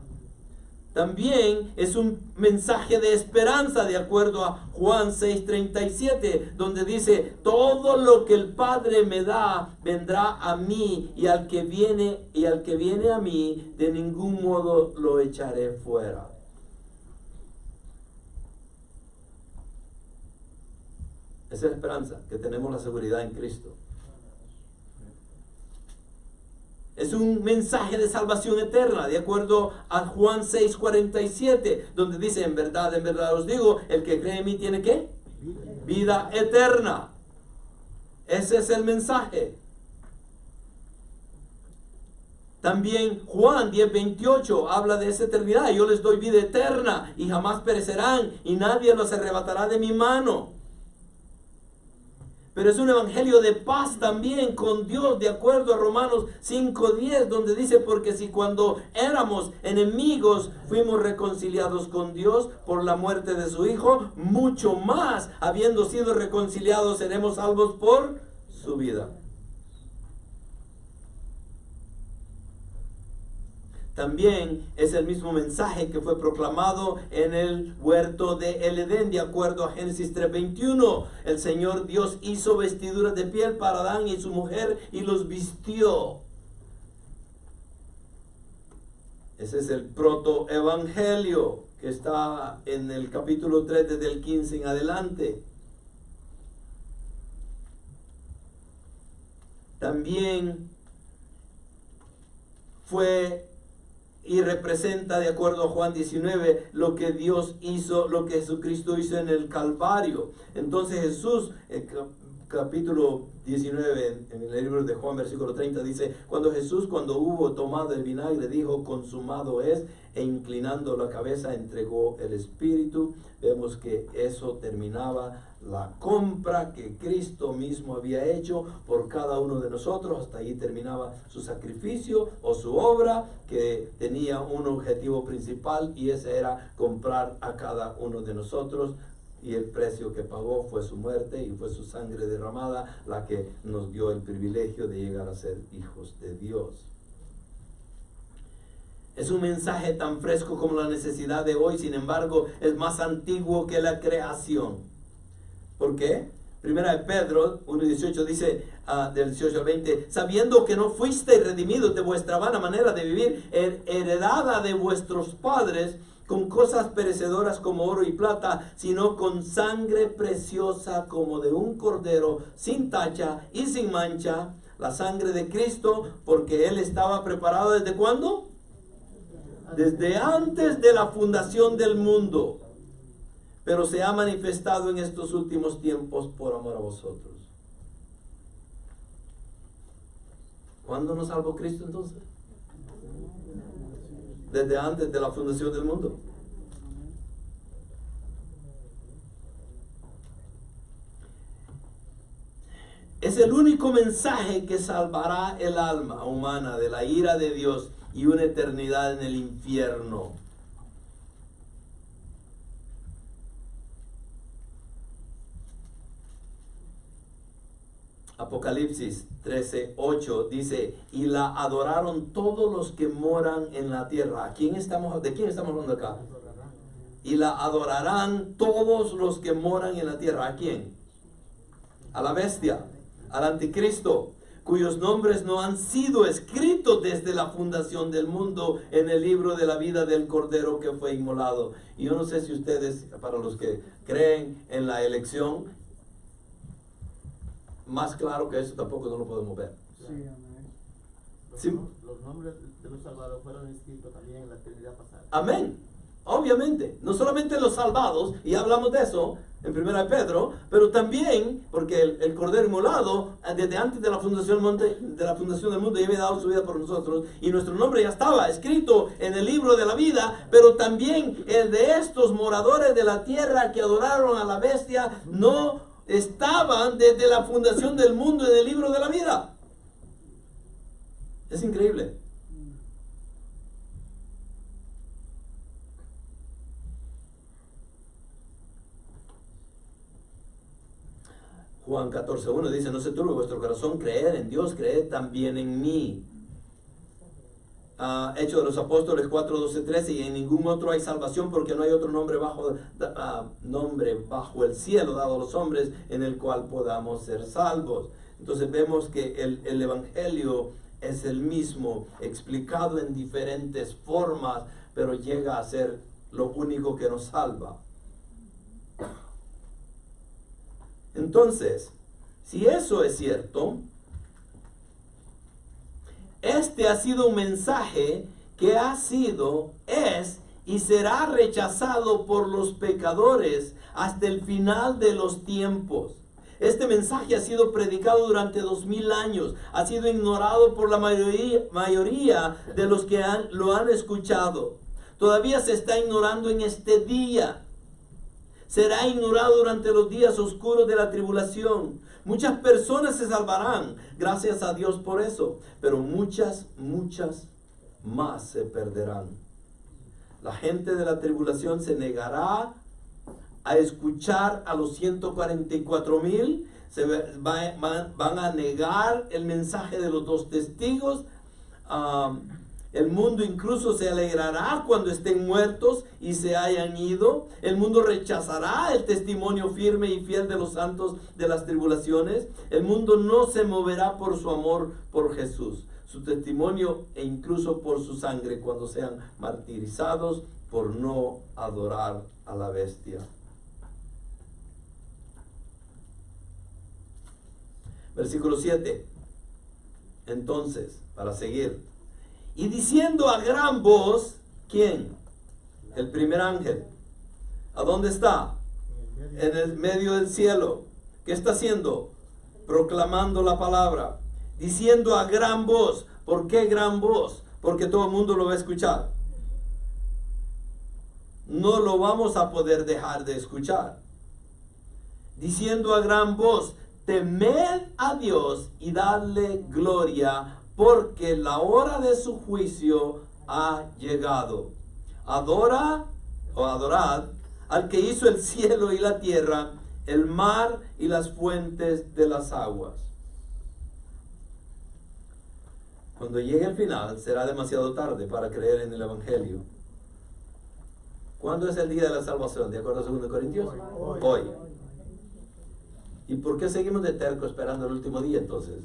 B: También es un mensaje de esperanza, de acuerdo a Juan 6:37, donde dice: todo lo que el Padre me da vendrá a mí, y al que viene a mí de ningún modo lo echaré fuera. Esa es la esperanza, que tenemos la seguridad en Cristo. Es un mensaje de salvación eterna, de acuerdo a Juan 6:47, donde dice: en verdad os digo, el que cree en mí tiene ¿qué? Vida eterna. Ese es el mensaje. También Juan 10:28 habla de esa eternidad. Yo les doy vida eterna y jamás perecerán, y nadie los arrebatará de mi mano. Pero es un evangelio de paz también con Dios, de acuerdo a Romanos 5:10, donde dice: porque si cuando éramos enemigos fuimos reconciliados con Dios por la muerte de su Hijo, mucho más, habiendo sido reconciliados, seremos salvos por su vida. También es el mismo mensaje que fue proclamado en el huerto de el Edén, de acuerdo a Génesis 3:21. El Señor Dios hizo vestiduras de piel para Adán y su mujer y los vistió. Ese es el protoevangelio que está en el capítulo 3 desde el 15 en adelante. También fue y representa, de acuerdo a Juan 19, lo que Dios hizo, lo que Jesucristo hizo en el Calvario. Entonces Jesús, capítulo 19, en el libro de Juan, versículo 30, dice: cuando hubo tomado el vinagre, dijo: consumado es, e inclinando la cabeza entregó el Espíritu. Vemos que eso terminaba la compra que Cristo mismo había hecho por cada uno de nosotros. Hasta ahí terminaba su sacrificio o su obra, que tenía un objetivo principal, y ese era comprar a cada uno de nosotros. Y el precio que pagó fue su muerte, y fue su sangre derramada la que nos dio el privilegio de llegar a ser hijos de Dios. Es un mensaje tan fresco como la necesidad de hoy, sin embargo, es más antiguo que la creación. ¿Por qué? Primera de Pedro 1:18 dice, del 18 al 20: sabiendo que no fuisteis redimidos de vuestra vana manera de vivir, heredada de vuestros padres, con cosas perecedoras como oro y plata, sino con sangre preciosa como de un cordero, sin tacha y sin mancha, la sangre de Cristo, porque Él estaba preparado ¿desde cuándo? Desde antes de la fundación del mundo. pero se ha manifestado en estos últimos tiempos por amor a vosotros. ¿Cuándo nos salvó Cristo entonces? Desde antes de la fundación del mundo. Es el único mensaje que salvará el alma humana de la ira de Dios y una eternidad en el infierno. Apocalipsis 13:8 dice, y la adoraron todos los que moran en la tierra. ¿De quién estamos hablando acá? Y la adorarán todos los que moran en la tierra. ¿A quién? A la bestia, al anticristo, cuyos nombres no han sido escritos desde la fundación del mundo en el libro de la vida del Cordero que fue inmolado. Y yo no sé si ustedes, para los que creen en la elección, más claro que eso tampoco no lo podemos ver.
C: Sí, amén.
B: Sí.
D: Los nombres de los salvados fueron escritos también en la eternidad pasada.
B: Amén. Obviamente, no solamente los salvados, y hablamos de eso en 1 Pedro, pero también, porque el Cordero inmolado, desde antes de la fundación del mundo, ya había dado su vida por nosotros, y nuestro nombre ya estaba escrito en el libro de la vida, pero también el de estos moradores de la tierra que adoraron a la bestia, no estaban desde la fundación del mundo en el libro de la vida. Es increíble. Juan 14:1 dice, no se turbe vuestro corazón, creed en Dios, creed también en mí. Hechos de los Apóstoles 4:12-13, y en ningún otro hay salvación, porque no hay otro nombre bajo el cielo dado a los hombres en el cual podamos ser salvos. Entonces vemos que el Evangelio es el mismo, explicado en diferentes formas, pero llega a ser lo único que nos salva. Entonces, si eso es cierto, este ha sido un mensaje que ha sido, es y será rechazado por los pecadores hasta el final de los tiempos. Este mensaje ha sido predicado durante 2000 años, ha sido ignorado por la mayoría de los que lo han escuchado. Todavía se está ignorando en este día. Será ignorado durante los días oscuros de la tribulación. Muchas personas se salvarán, gracias a Dios por eso, pero muchas más se perderán. La gente de la tribulación se negará a escuchar a los 144,000, van a negar el mensaje de los dos testigos. El mundo incluso se alegrará cuando estén muertos y se hayan ido. El mundo rechazará el testimonio firme y fiel de los santos de las tribulaciones. El mundo no se moverá por su amor por Jesús, su testimonio e incluso por su sangre cuando sean martirizados por no adorar a la bestia. Versículo 7. Entonces, para seguir. Y diciendo a gran voz, ¿quién? El primer ángel. ¿A dónde está? En el medio del cielo. ¿Qué está haciendo? Proclamando la palabra. Diciendo a gran voz. ¿Por qué gran voz? Porque todo el mundo lo va a escuchar. No lo vamos a poder dejar de escuchar. Diciendo a gran voz, temed a Dios y dadle gloria, porque la hora de su juicio ha llegado. Adorad al que hizo el cielo y la tierra, el mar y las fuentes de las aguas. Cuando llegue el final, será demasiado tarde para creer en el Evangelio. ¿Cuándo es el día de la salvación? ¿De acuerdo a 2 Corintios? Hoy. ¿Y por qué seguimos de terco esperando el último día entonces?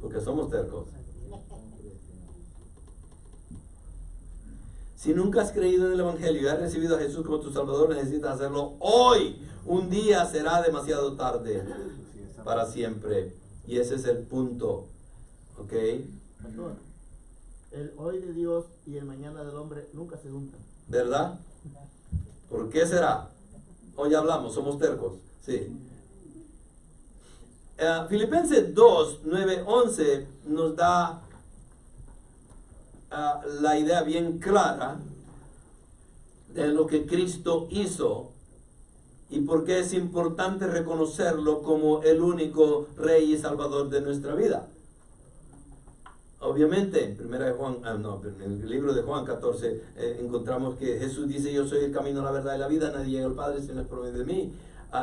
B: Porque somos tercos. Si nunca has creído en el Evangelio y has recibido a Jesús como tu Salvador, necesitas hacerlo hoy. Un día será demasiado tarde para siempre. Y ese es el punto. ¿Ok?
D: Pastor, el hoy de Dios y el mañana del hombre nunca se juntan.
B: ¿Verdad? ¿Por qué será? Hoy hablamos, somos tercos. Sí. Filipenses 2, 9, 11 nos da la idea bien clara de lo que Cristo hizo y por qué es importante reconocerlo como el único Rey y Salvador de nuestra vida. Obviamente, en el libro de Juan 14 encontramos que Jesús dice: yo soy el camino, la verdad y la vida, nadie llega al Padre si no es por medio de mí.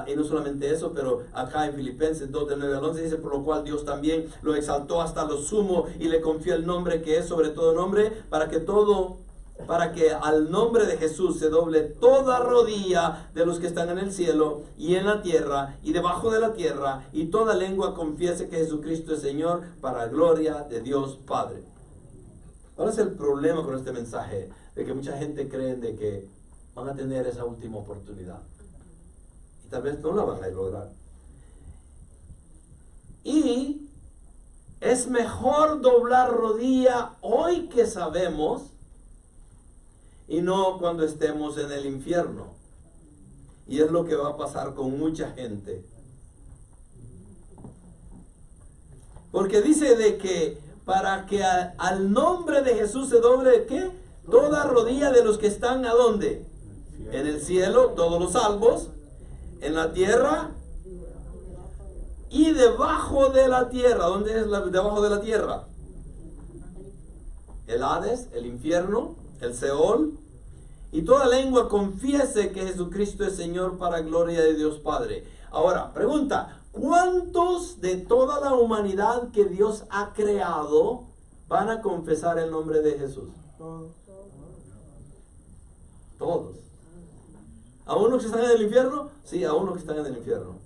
B: Y no solamente eso, pero acá en Filipenses 2, del 9 al 11 dice: por lo cual Dios también lo exaltó hasta lo sumo y le confió el nombre que es sobre todo nombre, para que al nombre de Jesús se doble toda rodilla de los que están en el cielo y en la tierra y debajo de la tierra, y toda lengua confiese que Jesucristo es Señor, para gloria de Dios Padre. ¿Cuál es el problema con este mensaje? De que mucha gente cree de que van a tener esa última oportunidad y tal vez no la van a lograr. Y es mejor doblar rodilla hoy que sabemos, y no cuando estemos en el infierno. Y es lo que va a pasar con mucha gente. Porque dice de que para que al nombre de Jesús se doble, ¿qué? Toda rodilla de los que están, ¿a dónde? En el cielo, todos los salvos, en la tierra y debajo de la tierra. ¿Dónde es debajo de la tierra? El Hades, el infierno, el Seol. Y toda lengua confiese que Jesucristo es Señor, para gloria de Dios Padre. Ahora, pregunta: ¿cuántos de toda la humanidad que Dios ha creado van a confesar el nombre de Jesús? Todos. ¿A unos que están en el infierno? Sí, a unos que están en el infierno.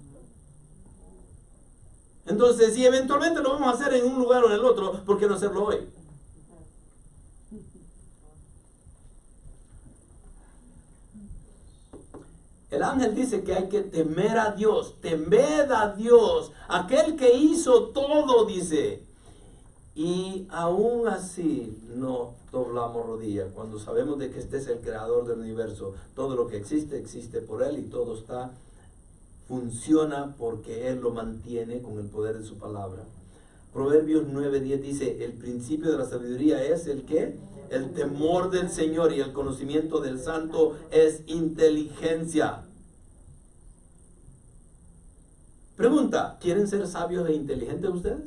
B: Entonces, si eventualmente lo vamos a hacer en un lugar o en el otro, ¿por qué no hacerlo hoy? El ángel dice que hay que temer a Dios, temed a Dios, aquel que hizo todo, dice. Y aún así no doblamos rodilla cuando sabemos de que este es el creador del universo. Todo lo que existe, existe por Él, y todo funciona porque Él lo mantiene con el poder de su palabra. Proverbios 9:10 dice: el principio de la sabiduría es ¿el qué? El temor del Señor, y el conocimiento del Santo es inteligencia. Pregunta: ¿quieren ser sabios e inteligentes ustedes?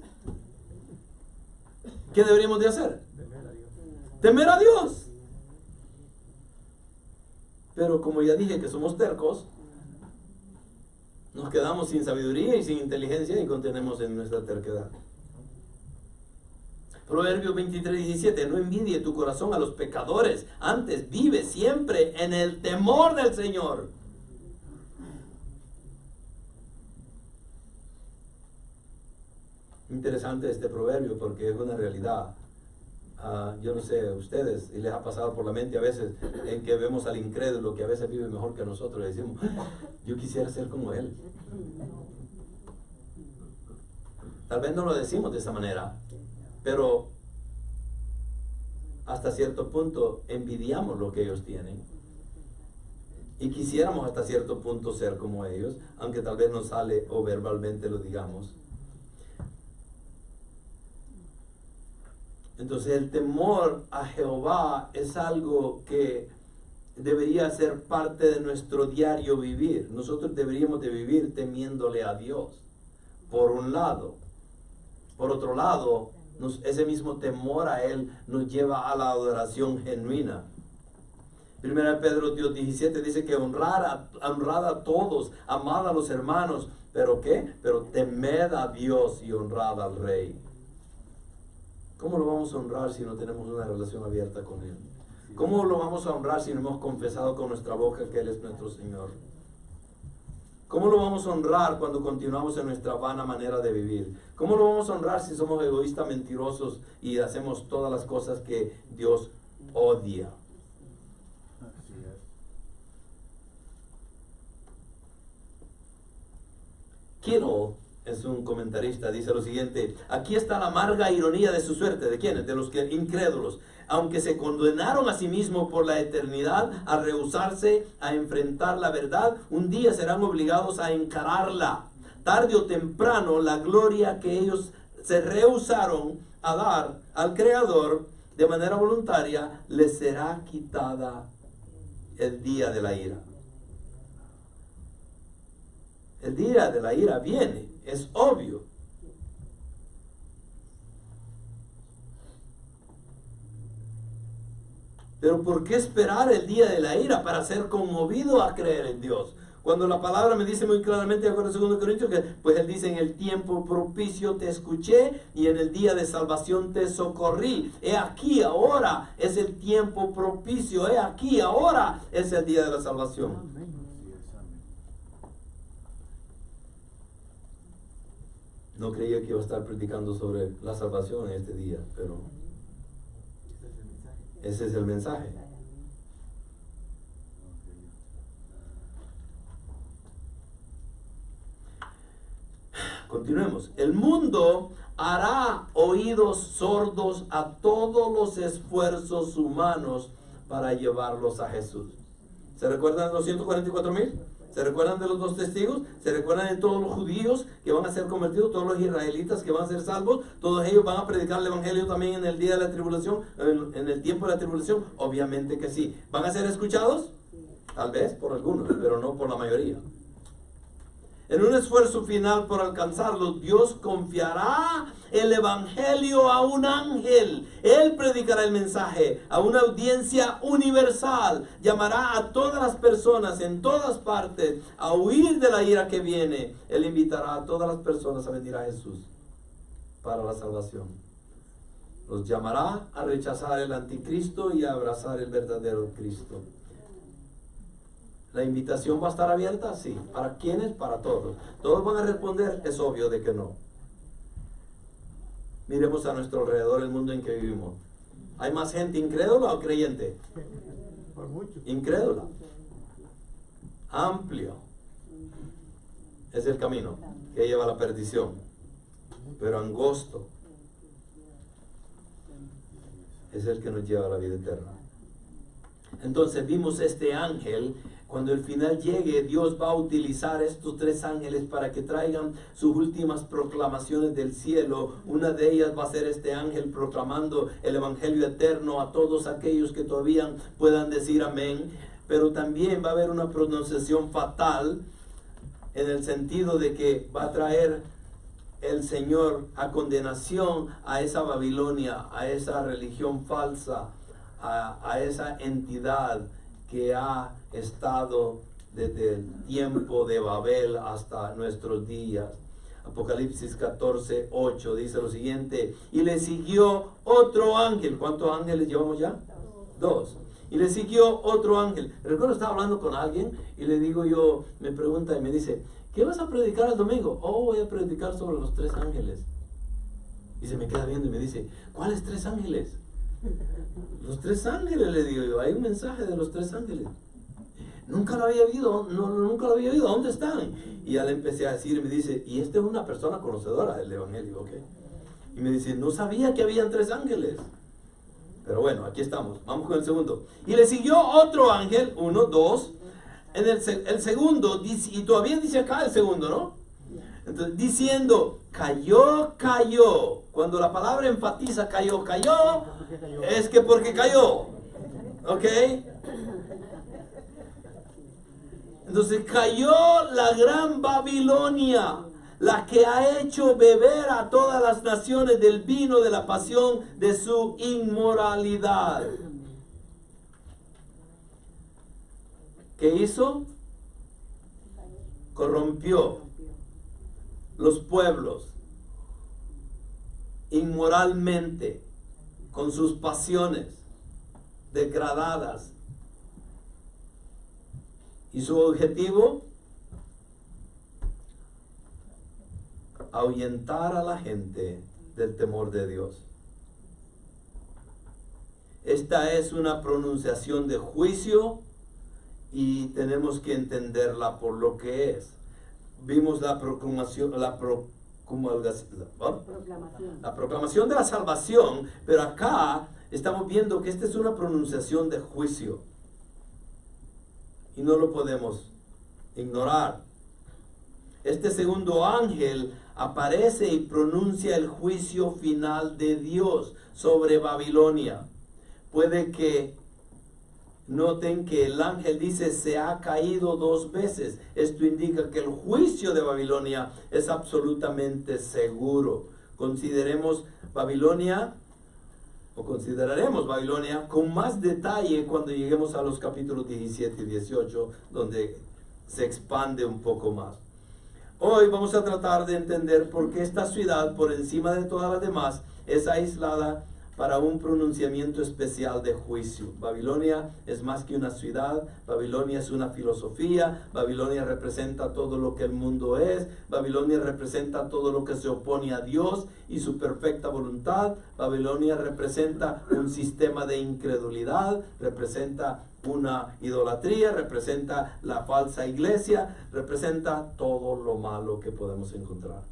B: ¿Qué deberíamos de hacer? Temer a Dios. Pero como ya dije que somos tercos, nos quedamos sin sabiduría y sin inteligencia y contenemos en nuestra terquedad. Proverbios 23:17: no envidie tu corazón a los pecadores, antes vive siempre en el temor del Señor. Interesante este proverbio porque es una realidad. Yo no sé ustedes, y les ha pasado por la mente a veces en que vemos al incrédulo que a veces vive mejor que nosotros, y decimos: yo quisiera ser como él. Tal vez no lo decimos de esa manera, pero hasta cierto punto envidiamos lo que ellos tienen y quisiéramos hasta cierto punto ser como ellos, aunque tal vez no sale o verbalmente lo digamos. Entonces el temor a Jehová es algo que debería ser parte de nuestro diario vivir. Nosotros deberíamos de vivir temiéndole a Dios, por un lado. Por otro lado, ese mismo temor a Él nos lleva a la adoración genuina. 1 Pedro 2:17 dice que honrad a todos, amad a los hermanos, ¿pero qué? Pero temed a Dios y honrad al Rey. ¿Cómo lo vamos a honrar si no tenemos una relación abierta con Él? ¿Cómo lo vamos a honrar si no hemos confesado con nuestra boca que Él es nuestro Señor? ¿Cómo lo vamos a honrar cuando continuamos en nuestra vana manera de vivir? ¿Cómo lo vamos a honrar si somos egoístas, mentirosos y hacemos todas las cosas que Dios odia? Kittle, es un comentarista, dice lo siguiente: aquí está la amarga ironía de su suerte. ¿De quiénes? De los que incrédulos. Aunque se condenaron a sí mismos por la eternidad al rehusarse a enfrentar la verdad, un día serán obligados a encararla. Tarde o temprano, la gloria que ellos se rehusaron a dar al Creador de manera voluntaria les será quitada el día de la ira. El día de la ira viene, es obvio. Pero ¿por qué esperar el día de la ira para ser conmovido a creer en Dios? Cuando la palabra me dice muy claramente, de acuerdo a 2 Corintios, que pues él dice: en el tiempo propicio te escuché y en el día de salvación te socorrí. He aquí ahora es el tiempo propicio, he aquí ahora es el día de la salvación. No creía que iba a estar predicando sobre la salvación en este día, pero ese es el mensaje. Continuemos. El mundo hará oídos sordos a todos los esfuerzos humanos para llevarlos a Jesús. ¿Se recuerdan de los 144,000? ¿Se recuerdan de los 2 testigos? ¿Se recuerdan de todos los judíos que van a ser convertidos? ¿Todos los israelitas que van a ser salvos? ¿Todos ellos van a predicar el evangelio también en el día de la tribulación? ¿En el tiempo de la tribulación? Obviamente que sí. ¿Van a ser escuchados? Tal vez por algunos, pero no por la mayoría. En un esfuerzo final por alcanzarlo, Dios confiará el evangelio a un ángel. Él predicará el mensaje a una audiencia universal. Llamará a todas las personas en todas partes a huir de la ira que viene. Él invitará a todas las personas a venir a Jesús para la salvación. Los llamará a rechazar el anticristo y a abrazar el verdadero Cristo. ¿La invitación va a estar abierta? Sí. ¿Para quiénes? Para todos. ¿Todos van a responder? Es obvio de que no. Miremos a nuestro alrededor el mundo en que vivimos. ¿Hay más gente incrédula o creyente?
D: Por mucho.
B: Incrédula. Amplio. Es el camino que lleva a la perdición. Pero angosto es el que nos lleva a la vida eterna. Entonces vimos este ángel. Cuando el final llegue, Dios va a utilizar estos 3 ángeles para que traigan sus últimas proclamaciones del cielo. Una de ellas va a ser este ángel proclamando el evangelio eterno a todos aquellos que todavía puedan decir amén. Pero también va a haber una pronunciación fatal, en el sentido de que va a traer el Señor a condenación a esa Babilonia, a esa religión falsa, a esa entidad que ha estado desde el tiempo de Babel hasta nuestros días. Apocalipsis 14:8 dice lo siguiente: y le siguió otro ángel. ¿Cuántos ángeles llevamos ya? 2. Y le siguió otro ángel. Recuerdo, estaba hablando con alguien y le digo yo, me pregunta y me dice: ¿qué vas a predicar el domingo? Oh, voy a predicar sobre los 3 ángeles. Y se me queda viendo y me dice: ¿cuáles 3 ángeles? Los 3 ángeles, le digo yo. Hay un mensaje de los 3 ángeles. Nunca lo había oído, nunca lo había oído. ¿Dónde están? Y ya le empecé a decir, y me dice: y esta es una persona conocedora del evangelio, ¿ok? Y me dice: no sabía que habían 3 ángeles. Pero bueno, aquí estamos. Vamos con el segundo. Y le siguió otro ángel, 1, 2. En el segundo, y todavía dice acá el segundo, ¿no? Entonces, diciendo: cayó. Cuando la palabra enfatiza cayó, es que porque cayó. ¿Ok? Entonces cayó la gran Babilonia, la que ha hecho beber a todas las naciones del vino de la pasión de su inmoralidad. ¿Qué hizo? Corrompió los pueblos inmoralmente, con sus pasiones degradadas. Y su objetivo: ahuyentar a la gente del temor de Dios. Esta es una pronunciación de juicio y tenemos que entenderla por lo que es. Vimos la proclamación, como
C: Proclamación.
B: la proclamación de la salvación, pero acá estamos viendo que esta es una pronunciación de juicio y no lo podemos ignorar. Este segundo ángel aparece y pronuncia el juicio final de Dios sobre Babilonia. Puede que noten que el ángel dice se ha caído 2 veces. Esto indica que el juicio de Babilonia es absolutamente seguro. Consideraremos Babilonia con más detalle cuando lleguemos a los capítulos 17 y 18, donde se expande un poco más. Hoy vamos a tratar de entender por qué esta ciudad, por encima de todas las demás, es aislada para un pronunciamiento especial de juicio. Babilonia es más que una ciudad, Babilonia es una filosofía, Babilonia representa todo lo que el mundo es, Babilonia representa todo lo que se opone a Dios y su perfecta voluntad, Babilonia representa un sistema de incredulidad, representa una idolatría, representa la falsa iglesia, representa todo lo malo que podemos encontrar.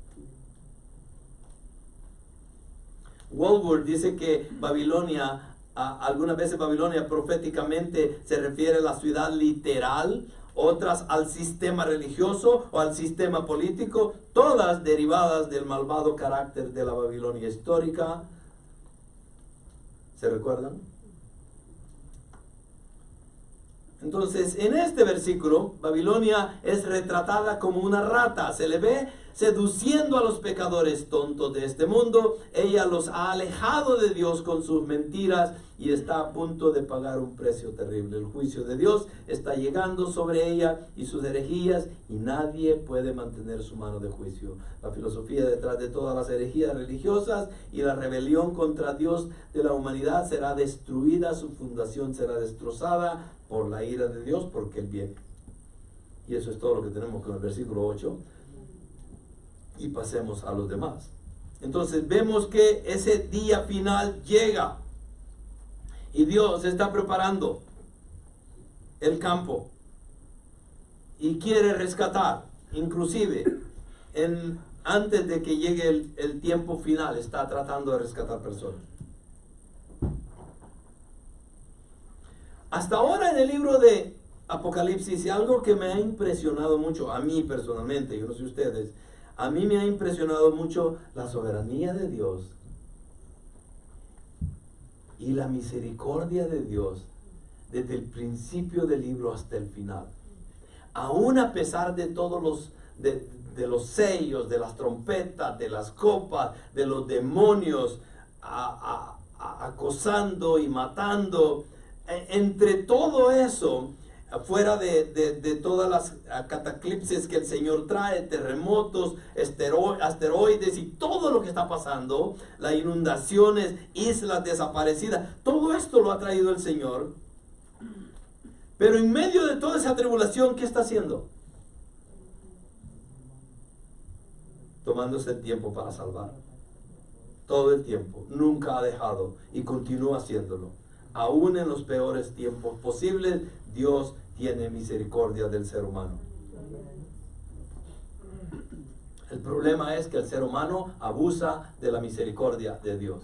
B: Walworth dice que Babilonia, algunas veces Babilonia proféticamente se refiere a la ciudad literal, otras al sistema religioso o al sistema político, todas derivadas del malvado carácter de la Babilonia histórica. ¿Se recuerdan? Entonces, en este versículo, Babilonia es retratada como una rata. Se le ve seduciendo a los pecadores tontos de este mundo. Ella los ha alejado de Dios con sus mentiras y está a punto de pagar un precio terrible. El juicio de Dios está llegando sobre ella y sus herejías, y nadie puede mantener su mano de juicio. La filosofía detrás de todas las herejías religiosas y la rebelión contra Dios de la humanidad será destruida, su fundación será destrozada por la ira de Dios, porque Él viene. Y eso es todo lo que tenemos con el versículo 8. Y pasemos a los demás. Entonces vemos que ese día final llega y Dios está preparando el campo y quiere rescatar, inclusive antes de que llegue el tiempo final, está tratando de rescatar personas. Hasta ahora en el libro de Apocalipsis, algo que me ha impresionado mucho, a mí personalmente, yo no sé ustedes, a mí me ha impresionado mucho la soberanía de Dios y la misericordia de Dios desde el principio del libro hasta el final. Aún a pesar de todos los sellos, de las trompetas, de las copas, de los demonios acosando y matando, entre todo eso, fuera de todas las cataclipsis que el Señor trae, terremotos, asteroides y todo lo que está pasando, las inundaciones, islas desaparecidas, todo esto lo ha traído el Señor. Pero en medio de toda esa tribulación, ¿qué está haciendo? Tomándose el tiempo para salvar. Todo el tiempo, nunca ha dejado y continúa haciéndolo. Aún en los peores tiempos posibles, Dios tiene misericordia del ser humano. El problema es que el ser humano abusa de la misericordia de Dios.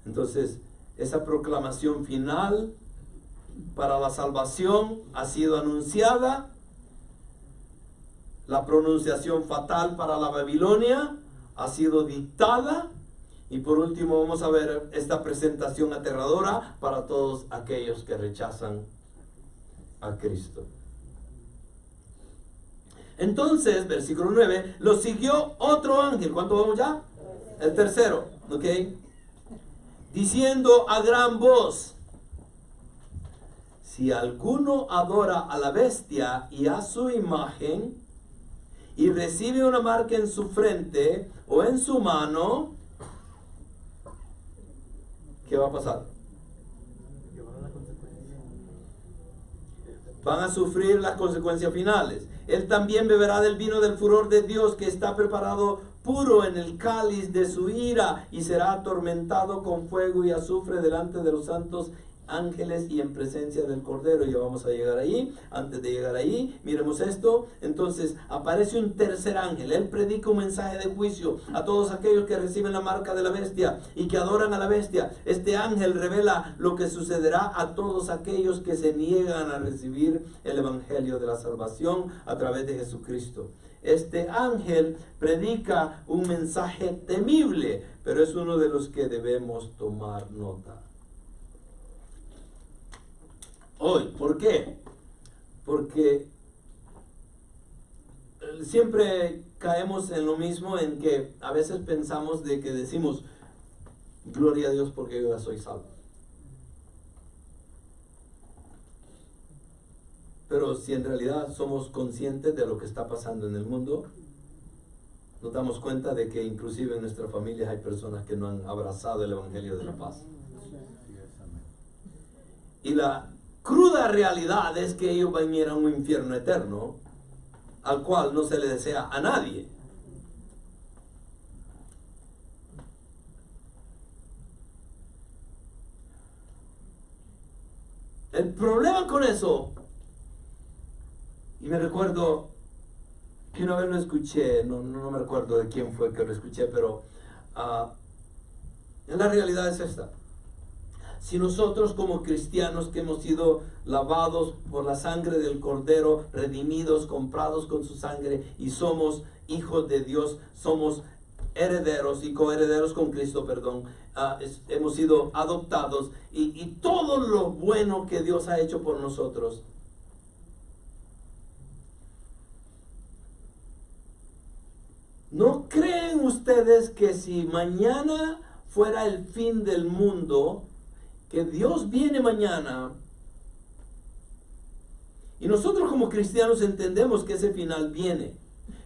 B: Entonces, esa proclamación final para la salvación ha sido anunciada. La pronunciación fatal para la Babilonia ha sido dictada. Y por último vamos a ver esta presentación aterradora para todos aquellos que rechazan a Cristo. Entonces, versículo 9, lo siguió otro ángel. ¿Cuánto vamos ya? El tercero, ¿ok? Diciendo a gran voz: si alguno adora a la bestia y a su imagen, y recibe una marca en su frente o en su mano, ¿qué va a pasar? Van a sufrir las consecuencias finales. Él también beberá del vino del furor de Dios, que está preparado puro en el cáliz de su ira, y será atormentado con fuego y azufre delante de los santos ángeles y en presencia del Cordero. Ya vamos a llegar ahí. Antes de llegar ahí, miremos esto. Entonces aparece un tercer ángel. Él predica un mensaje de juicio a todos aquellos que reciben la marca de la bestia y que adoran a la bestia. Este ángel revela lo que sucederá a todos aquellos que se niegan a recibir el evangelio de la salvación a través de Jesucristo. Este ángel predica un mensaje temible, pero es uno de los que debemos tomar nota. Hoy, ¿por qué? Porque siempre caemos en lo mismo, en que a veces pensamos de que decimos, gloria a Dios porque yo ya soy salvo. Pero si en realidad somos conscientes de lo que está pasando en el mundo, nos damos cuenta de que inclusive en nuestras familias hay personas que no han abrazado el evangelio de la paz. Y la cruda realidad es que ellos van a ir a un infierno eterno, al cual no se le desea a nadie. El problema con eso, y me recuerdo que una vez lo escuché, no me recuerdo de quién fue que lo escuché, pero la realidad es esta. Si nosotros como cristianos que hemos sido lavados por la sangre del Cordero, redimidos, comprados con su sangre y somos hijos de Dios, somos herederos y coherederos con Cristo, hemos sido adoptados y todo lo bueno que Dios ha hecho por nosotros. ¿No creen ustedes que si mañana fuera el fin del mundo, que Dios viene mañana, y nosotros como cristianos entendemos que ese final viene?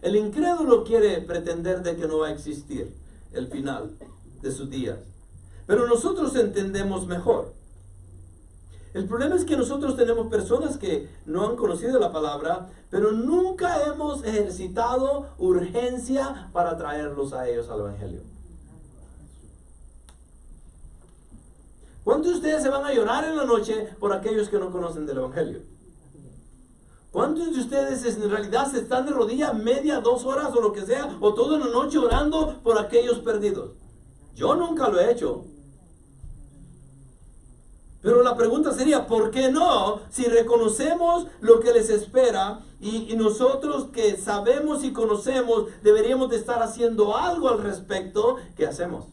B: El incrédulo quiere pretender de que no va a existir el final de sus días, pero nosotros entendemos mejor. El problema es que nosotros tenemos personas que no han conocido la palabra, pero nunca hemos ejercitado urgencia para traerlos a ellos al evangelio. ¿Cuántos de ustedes se van a llorar en la noche por aquellos que no conocen del evangelio? ¿Cuántos de ustedes en realidad se están de rodillas media, 2 horas o lo que sea, o toda la noche orando por aquellos perdidos? Yo nunca lo he hecho. Pero la pregunta sería, ¿por qué no? Si reconocemos lo que les espera y nosotros que sabemos y conocemos deberíamos de estar haciendo algo al respecto, ¿qué hacemos?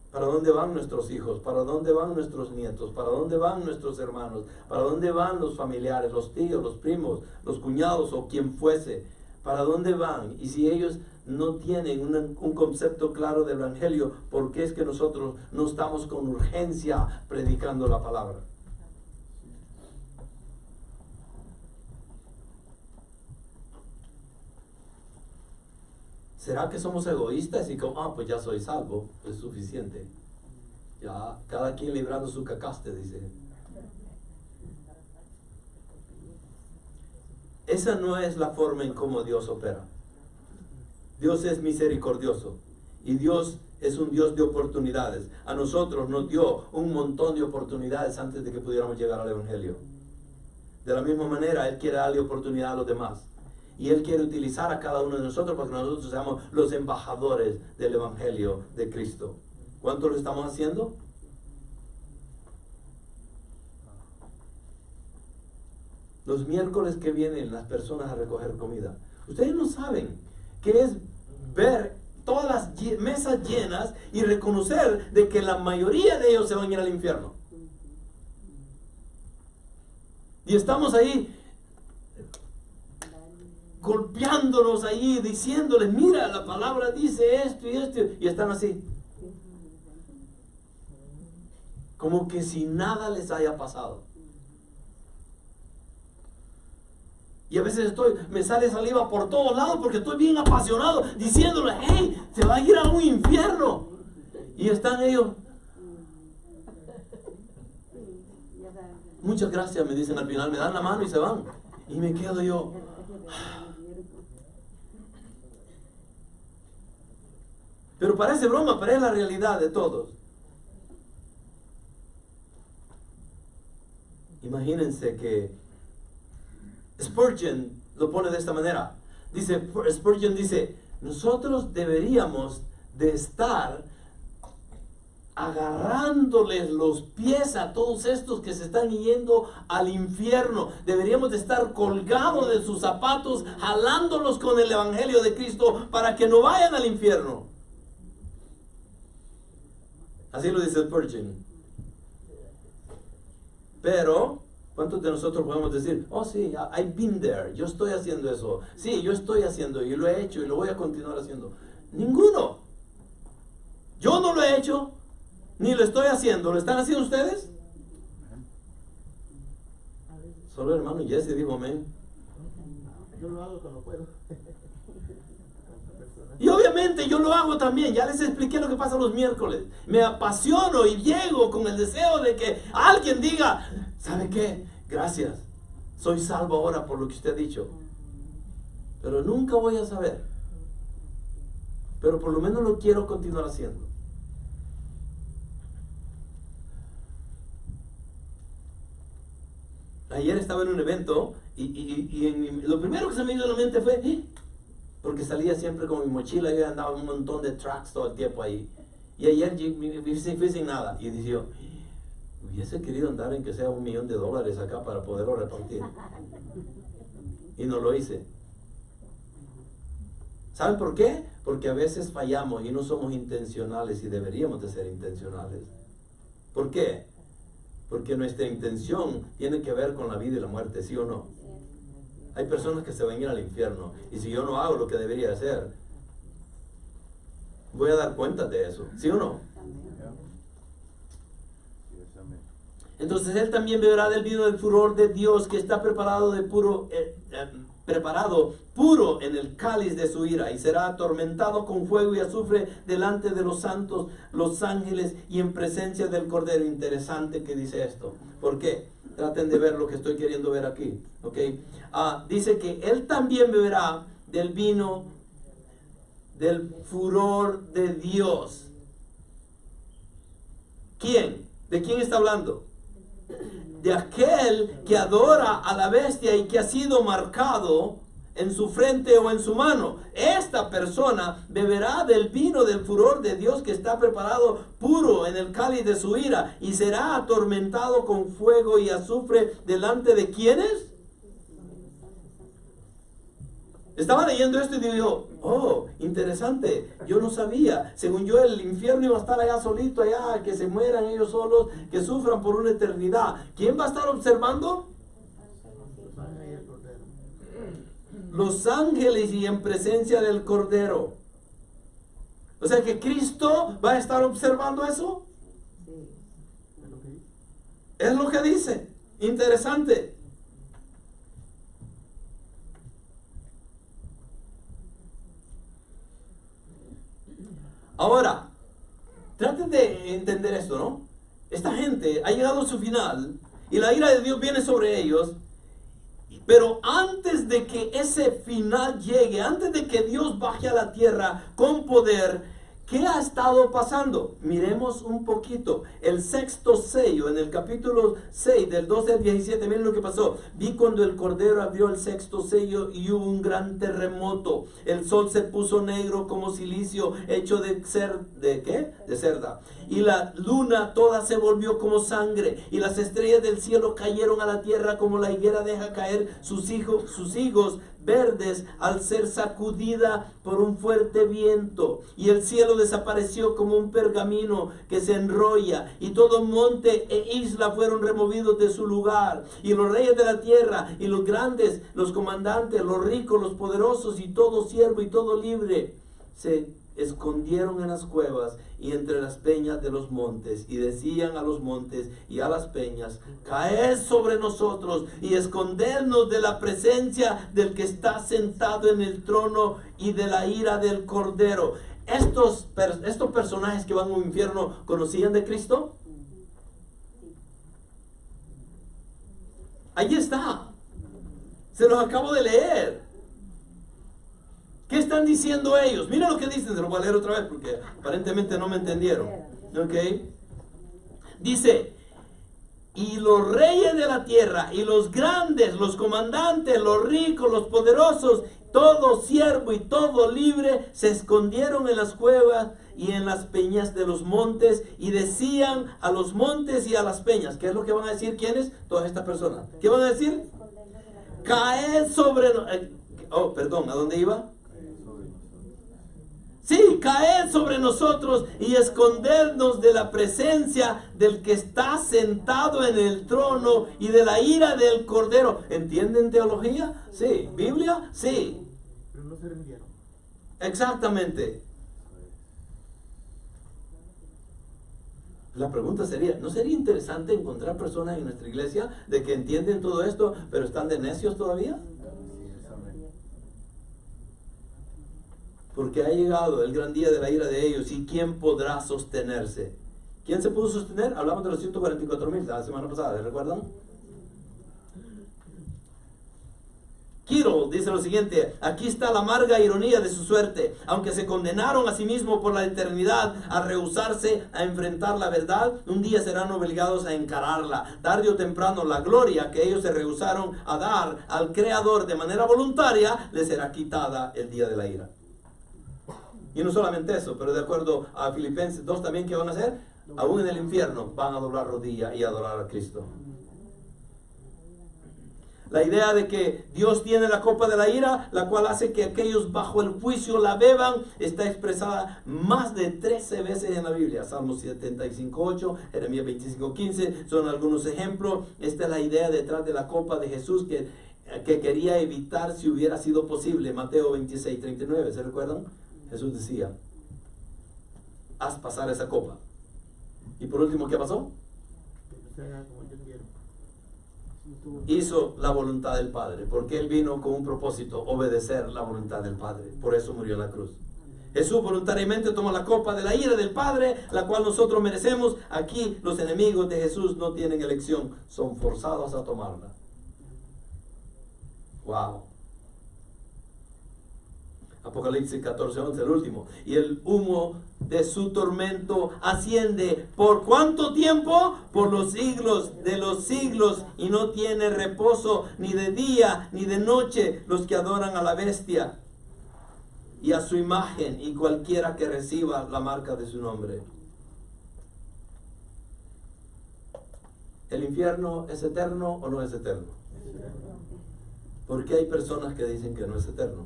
B: ¿Para dónde van nuestros hijos? ¿Para dónde van nuestros nietos? ¿Para dónde van nuestros hermanos? ¿Para dónde van los familiares, los tíos, los primos, los cuñados o quien fuese? ¿Para dónde van? Y si ellos no tienen un concepto claro del evangelio, ¿por qué es que nosotros no estamos con urgencia predicando la palabra? ¿Será que somos egoístas y como, pues ya soy salvo, es suficiente? Ya, cada quien librando su cacaste, dice. Esa no es la forma en cómo Dios opera. Dios es misericordioso y Dios es un Dios de oportunidades. A nosotros nos dio un montón de oportunidades antes de que pudiéramos llegar al evangelio. De la misma manera, Él quiere darle oportunidad a los demás. Y Él quiere utilizar a cada uno de nosotros para que nosotros seamos los embajadores del evangelio de Cristo. ¿Cuánto lo estamos haciendo? Los miércoles que vienen las personas a recoger comida. Ustedes no saben qué es ver todas las mesas llenas y reconocer de que la mayoría de ellos se van a ir al infierno. Y estamos ahí golpeándolos ahí, diciéndoles, mira, la palabra dice esto y esto, y están así. Como que si nada les haya pasado. Y a veces me sale saliva por todos lados porque estoy bien apasionado, diciéndoles, hey, se va a ir a un infierno. Y están ellos. Muchas gracias, me dicen al final, me dan la mano y se van. Y me quedo yo. Pero parece broma, pero es la realidad de todos. Imagínense que Spurgeon lo pone de esta manera. Spurgeon dice, nosotros deberíamos de estar agarrándoles los pies a todos estos que se están yendo al infierno. Deberíamos de estar colgados de sus zapatos, jalándolos con el evangelio de Cristo para que no vayan al infierno. Así lo dice Spurgeon. Pero ¿cuántos de nosotros podemos decir, oh sí, I've been there, yo estoy haciendo eso? Sí, yo estoy haciendo y lo he hecho y lo voy a continuar haciendo. Ninguno. Yo no lo he hecho, ni lo estoy haciendo. ¿Lo están haciendo ustedes? Solo el hermano Jesse dijo amén.
D: Yo lo hago cuando puedo.
B: Y obviamente yo lo hago también. Ya les expliqué lo que pasa los miércoles. Me apasiono y llego con el deseo de que alguien diga, ¿sabe qué? Gracias. Soy salvo ahora por lo que usted ha dicho. Pero nunca voy a saber. Pero por lo menos lo quiero continuar haciendo. Ayer estaba en un evento y lo primero que se me vino a la mente fue, porque salía siempre con mi mochila y andaba un montón de tracks todo el tiempo ahí. Y ayer fui sin nada y decía, hubiese querido andar en que sea $1 millón acá para poderlo repartir. Y no lo hice. ¿Saben por qué? Porque a veces fallamos y no somos intencionales y deberíamos de ser intencionales. ¿Por qué? Porque nuestra intención tiene que ver con la vida y la muerte, ¿sí o no? Hay personas que se van a ir al infierno y si yo no hago lo que debería hacer, voy a dar cuenta de eso, ¿sí o no? Entonces él también beberá del vino del furor de Dios que está preparado puro en el cáliz de su ira, y será atormentado con fuego y azufre delante de los santos, los ángeles, y en presencia del Cordero. Interesante que dice esto. ¿Por qué? Traten de ver lo que estoy queriendo ver aquí. ¿Okay? Dice que él también beberá del vino del furor de Dios. ¿Quién? ¿De quién está hablando? De aquel que adora a la bestia y que ha sido marcado en su frente o en su mano. Esta persona beberá del vino del furor de Dios que está preparado puro en el cáliz de su ira, y será atormentado con fuego y azufre delante de ¿quiénes? Estaba leyendo esto y digo, oh, interesante, yo no sabía. Según yo, el infierno iba a estar allá solito, allá, que se mueran ellos solos, que sufran por una eternidad. ¿Quién va a estar observando? Los ángeles y en presencia del Cordero. O sea que Cristo va a estar observando eso. Es lo que dice. Interesante. Ahora, traten de entender esto, ¿no? Esta gente ha llegado a su final y la ira de Dios viene sobre ellos. Pero antes de que ese final llegue, antes de que Dios baje a la tierra con poder, ¿qué ha estado pasando? Miremos un poquito. El sexto sello, en el capítulo 6, del 12 al 17, miren lo que pasó. Vi cuando el Cordero abrió el sexto sello y hubo un gran terremoto. El sol se puso negro como silicio, hecho de ¿qué? De cerda. Y la luna toda se volvió como sangre, y las estrellas del cielo cayeron a la tierra como la higuera deja caer sus higos verdes al ser sacudida por un fuerte viento. Y el cielo desapareció como un pergamino que se enrolla, y todo monte e isla fueron removidos de su lugar. Y los reyes de la tierra, y los grandes, los comandantes, los ricos, los poderosos, y todo siervo y todo libre, se escondieron en las cuevas y entre las peñas de los montes, y decían a los montes y a las peñas: caed sobre nosotros y escondernos de la presencia del que está sentado en el trono y de la ira del Cordero. Estos personajes que van al infierno, ¿conocían de Cristo? Ahí está, se los acabo de leer. ¿Qué están diciendo ellos? Mira lo que dicen, se lo voy a leer otra vez porque aparentemente no me entendieron. ¿Ok? Dice, Y los reyes de la tierra, y los grandes, los comandantes, los ricos, los poderosos, todo siervo y todo libre, se escondieron en las cuevas y en las peñas de los montes, y decían a los montes y a las peñas. ¿Qué es lo que van a decir? ¿Quiénes? Todas estas personas. ¿Qué van a decir? Caed sobre... ¿a dónde iba? Sí, caed sobre nosotros y escondernos de la presencia del que está sentado en el trono y de la ira del Cordero. ¿Entienden teología? Sí. ¿Biblia? Sí.
D: Pero no se rindieron.
B: Exactamente. La pregunta sería, ¿no sería interesante encontrar personas en nuestra iglesia de que entienden todo esto, pero están de necios todavía? Porque ha llegado el gran día de la ira de ellos, y ¿quién podrá sostenerse? ¿Quién se pudo sostener? Hablamos de los 144,000 la semana pasada, ¿recuerdan? Kiro dice lo siguiente: aquí está la amarga ironía de su suerte. Aunque se condenaron a sí mismos por la eternidad a rehusarse a enfrentar la verdad, un día serán obligados a encararla. Tarde o temprano la gloria que ellos se rehusaron a dar al Creador de manera voluntaria les será quitada el día de la ira. Y no solamente eso, pero de acuerdo a Filipenses 2 también, ¿qué van a hacer? Aún en el infierno van a doblar rodilla y adorar a Cristo. La idea de que Dios tiene la copa de la ira, la cual hace que aquellos bajo el juicio la beban, está expresada más de 13 veces en la Biblia. Salmos 75:8, Jeremías 25:15, son algunos ejemplos. Esta es la idea detrás de la copa de Jesús que quería evitar si hubiera sido posible. Mateo 26:39, ¿se recuerdan? Jesús decía: haz pasar esa copa. Y por último, ¿qué pasó? Hizo la voluntad del Padre, porque Él vino con un propósito: obedecer la voluntad del Padre. Por eso murió en la cruz. Jesús voluntariamente tomó la copa de la ira del Padre, la cual nosotros merecemos. Aquí los enemigos de Jesús no tienen elección, son forzados a tomarla. Wow. Apocalipsis 14:11, el último. Y el humo de su tormento asciende. ¿Por cuánto tiempo? Por los siglos de los siglos. Y no tiene reposo ni de día ni de noche los que adoran a la bestia y a su imagen, y cualquiera que reciba la marca de su nombre. ¿El infierno es eterno o no es eterno? Porque hay personas que dicen que no es eterno.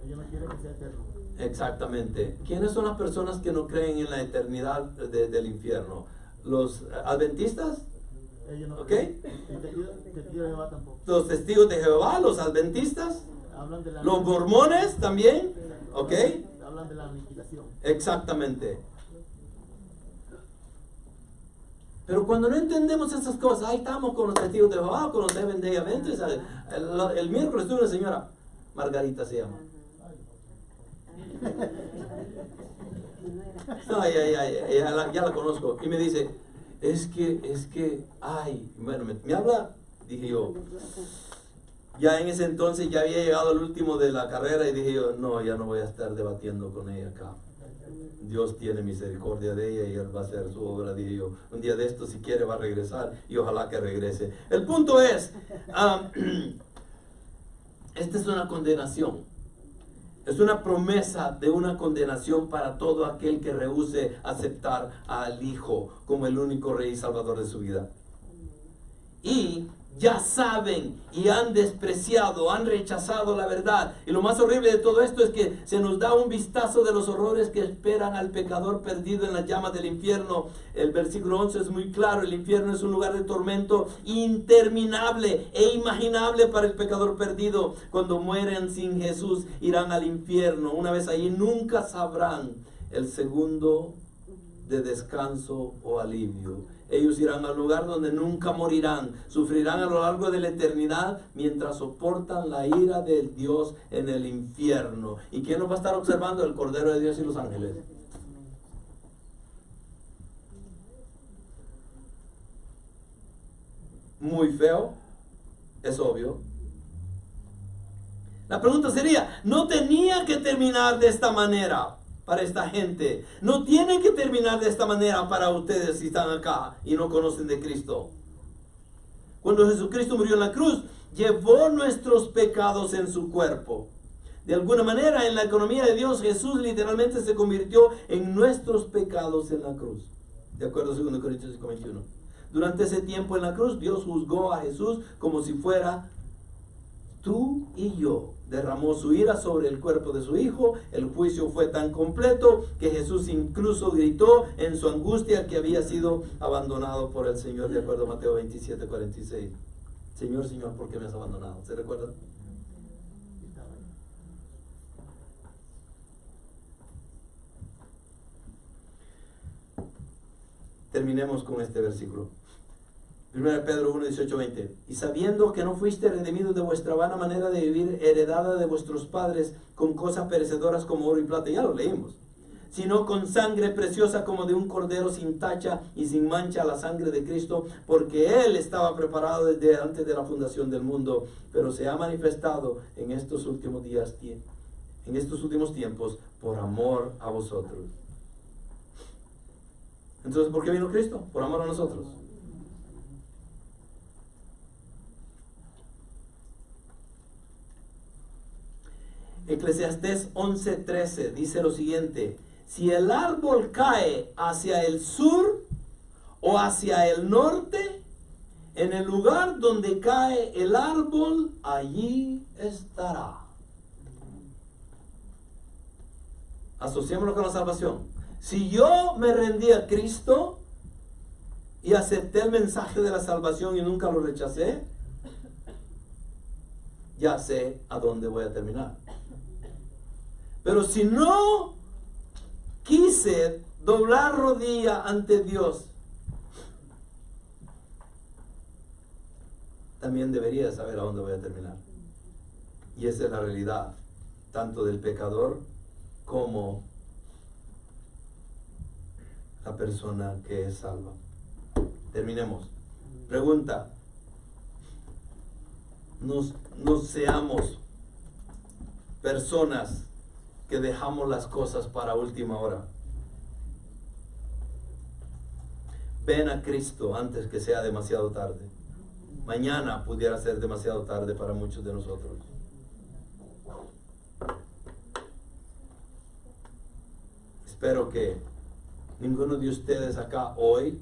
D: Ellos no quieren que sea eterno.
B: Exactamente. ¿Quiénes son las personas que no creen en la eternidad del infierno? ¿Los adventistas?
D: Ellos no
B: ¿Ok?
D: creen. El testigo de Jehová tampoco.
B: ¿Los testigos de Jehová? ¿Los adventistas?
D: Hablan de la
B: ¿Los mormones también? ¿Ok?
D: Hablan de la aniquilación.
B: Exactamente. Pero cuando no entendemos esas cosas, ahí estamos con los testigos de Jehová, con los Seventh Day Adventists. El miércoles tuve una señora, Margarita se llama. Ya la conozco. Y me dice, es que, bueno, me habla, dije yo, ya en ese entonces ya había llegado al último de la carrera, y dije yo, no, ya no voy a estar debatiendo con ella acá. Dios tiene misericordia de ella y Él va a hacer su obra, dije yo. Un día de esto, si quiere, va a regresar, y ojalá que regrese. El punto es, esta es una condenación. Es una promesa de una condenación para todo aquel que rehúse aceptar al Hijo como el único Rey y Salvador de su vida. Y ya saben y han despreciado, han rechazado la verdad. Y lo más horrible de todo esto es que se nos da un vistazo de los horrores que esperan al pecador perdido en las llamas del infierno. El versículo 11 es muy claro: el infierno es un lugar de tormento interminable e imaginable para el pecador perdido. Cuando mueren sin Jesús, irán al infierno. Una vez allí, nunca sabrán el segundo de descanso o alivio. Ellos irán al lugar donde nunca morirán, sufrirán a lo largo de la eternidad mientras soportan la ira del Dios en el infierno. ¿Y quién los va a estar observando? El Cordero de Dios y los ángeles. Muy feo, es obvio. La pregunta sería, ¿no tenía que terminar de esta manera? para esta gente. No tiene que terminar de esta manera para ustedes si están acá y no conocen de Cristo. Cuando Jesucristo murió en la cruz, llevó nuestros pecados en su cuerpo. De alguna manera, en la economía de Dios, Jesús literalmente se convirtió en nuestros pecados en la cruz. De acuerdo a 2 Corintios 5:21. Durante ese tiempo en la cruz, Dios juzgó a Jesús como si fuera tú y yo. Derramó su ira sobre el cuerpo de su Hijo. El juicio fue tan completo que Jesús incluso gritó en su angustia que había sido abandonado por el Señor, de acuerdo a Mateo 27:46. Señor, Señor, ¿por qué me has abandonado? ¿Se recuerdan? Terminemos con este versículo. 1 Pedro 1, 18, 20. Y sabiendo que no fuiste redimidos de vuestra vana manera de vivir, heredada de vuestros padres, con cosas perecedoras como oro y plata, ya lo leímos, sino con sangre preciosa como de un cordero sin tacha y sin mancha, la sangre de Cristo, porque Él estaba preparado desde antes de la fundación del mundo, pero se ha manifestado en estos últimos días, en estos últimos tiempos, por amor a vosotros. Entonces, ¿por qué vino Cristo? Por amor a nosotros. Eclesiastés 11:13 dice lo siguiente: si el árbol cae hacia el sur o hacia el norte, en el lugar donde cae el árbol, allí estará. Asociémoslo con la salvación. Si yo me rendí a Cristo y acepté el mensaje de la salvación y nunca lo rechacé, ya sé a dónde voy a terminar. Pero si no quise doblar rodilla ante Dios, también debería saber a dónde voy a terminar. Y esa es la realidad, tanto del pecador como la persona que es salva. Terminemos. Pregunta: no seamos personas que dejamos las cosas para última hora. Ven a Cristo antes que sea demasiado tarde. Mañana pudiera ser demasiado tarde para muchos de nosotros. Espero que ninguno de ustedes acá hoy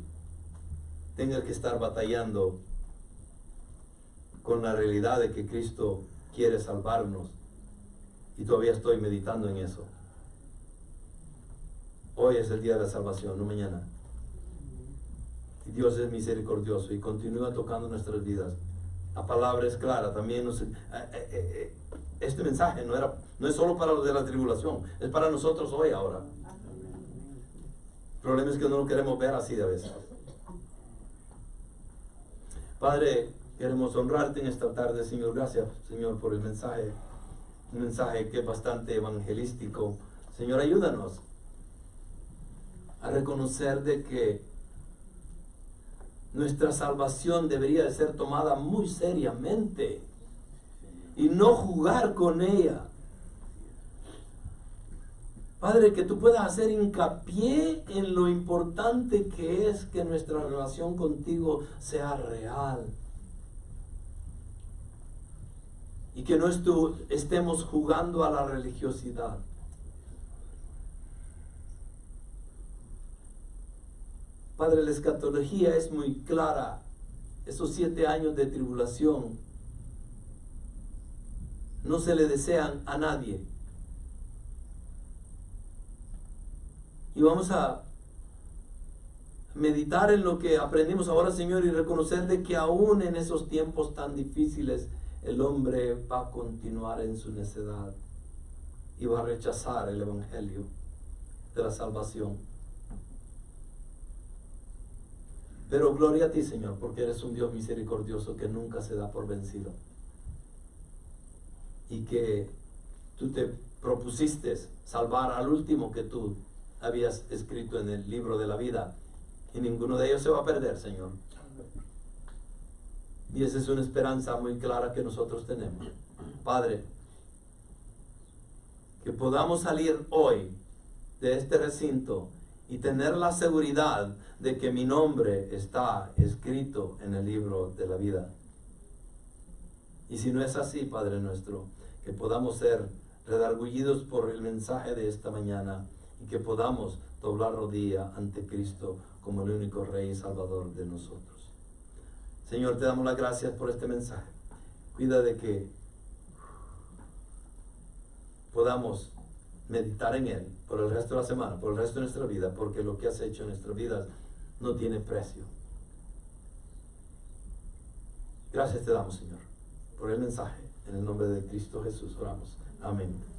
B: tenga que estar batallando con la realidad de que Cristo quiere salvarnos. Y todavía estoy meditando en eso. Hoy es el día de la salvación, no mañana. Y Dios es misericordioso y continúa tocando nuestras vidas. La palabra es clara. También este mensaje no es solo para los de la tribulación, es para nosotros hoy, ahora. El problema es que no lo queremos ver así de veces. Padre, queremos honrarte en esta tarde, Señor. Gracias, Señor, por el mensaje. Un mensaje que es bastante evangelístico. Señor, ayúdanos a reconocer de que nuestra salvación debería de ser tomada muy seriamente y no jugar con ella. Padre, que tú puedas hacer hincapié en lo importante que es que nuestra relación contigo sea real. Y que no estemos jugando a la religiosidad. Padre, la escatología es muy clara. Esos 7 años de tribulación no se le desean a nadie. Y vamos a meditar en lo que aprendimos ahora, Señor, y reconocer de que aún en esos tiempos tan difíciles, el hombre va a continuar en su necedad y va a rechazar el evangelio de la salvación. Pero gloria a ti, Señor, porque eres un Dios misericordioso que nunca se da por vencido. Y que tú te propusiste salvar al último que tú habías escrito en el libro de la vida. Y ninguno de ellos se va a perder, Señor. Y esa es una esperanza muy clara que nosotros tenemos. Padre, que podamos salir hoy de este recinto y tener la seguridad de que mi nombre está escrito en el libro de la vida. Y si no es así, Padre nuestro, que podamos ser redargullidos por el mensaje de esta mañana y que podamos doblar rodilla ante Cristo como el único Rey y Salvador de nosotros. Señor, te damos las gracias por este mensaje. Cuida de que podamos meditar en él por el resto de la semana, por el resto de nuestra vida, porque lo que has hecho en nuestras vidas no tiene precio. Gracias te damos, Señor, por el mensaje. En el nombre de Cristo Jesús oramos. Amén.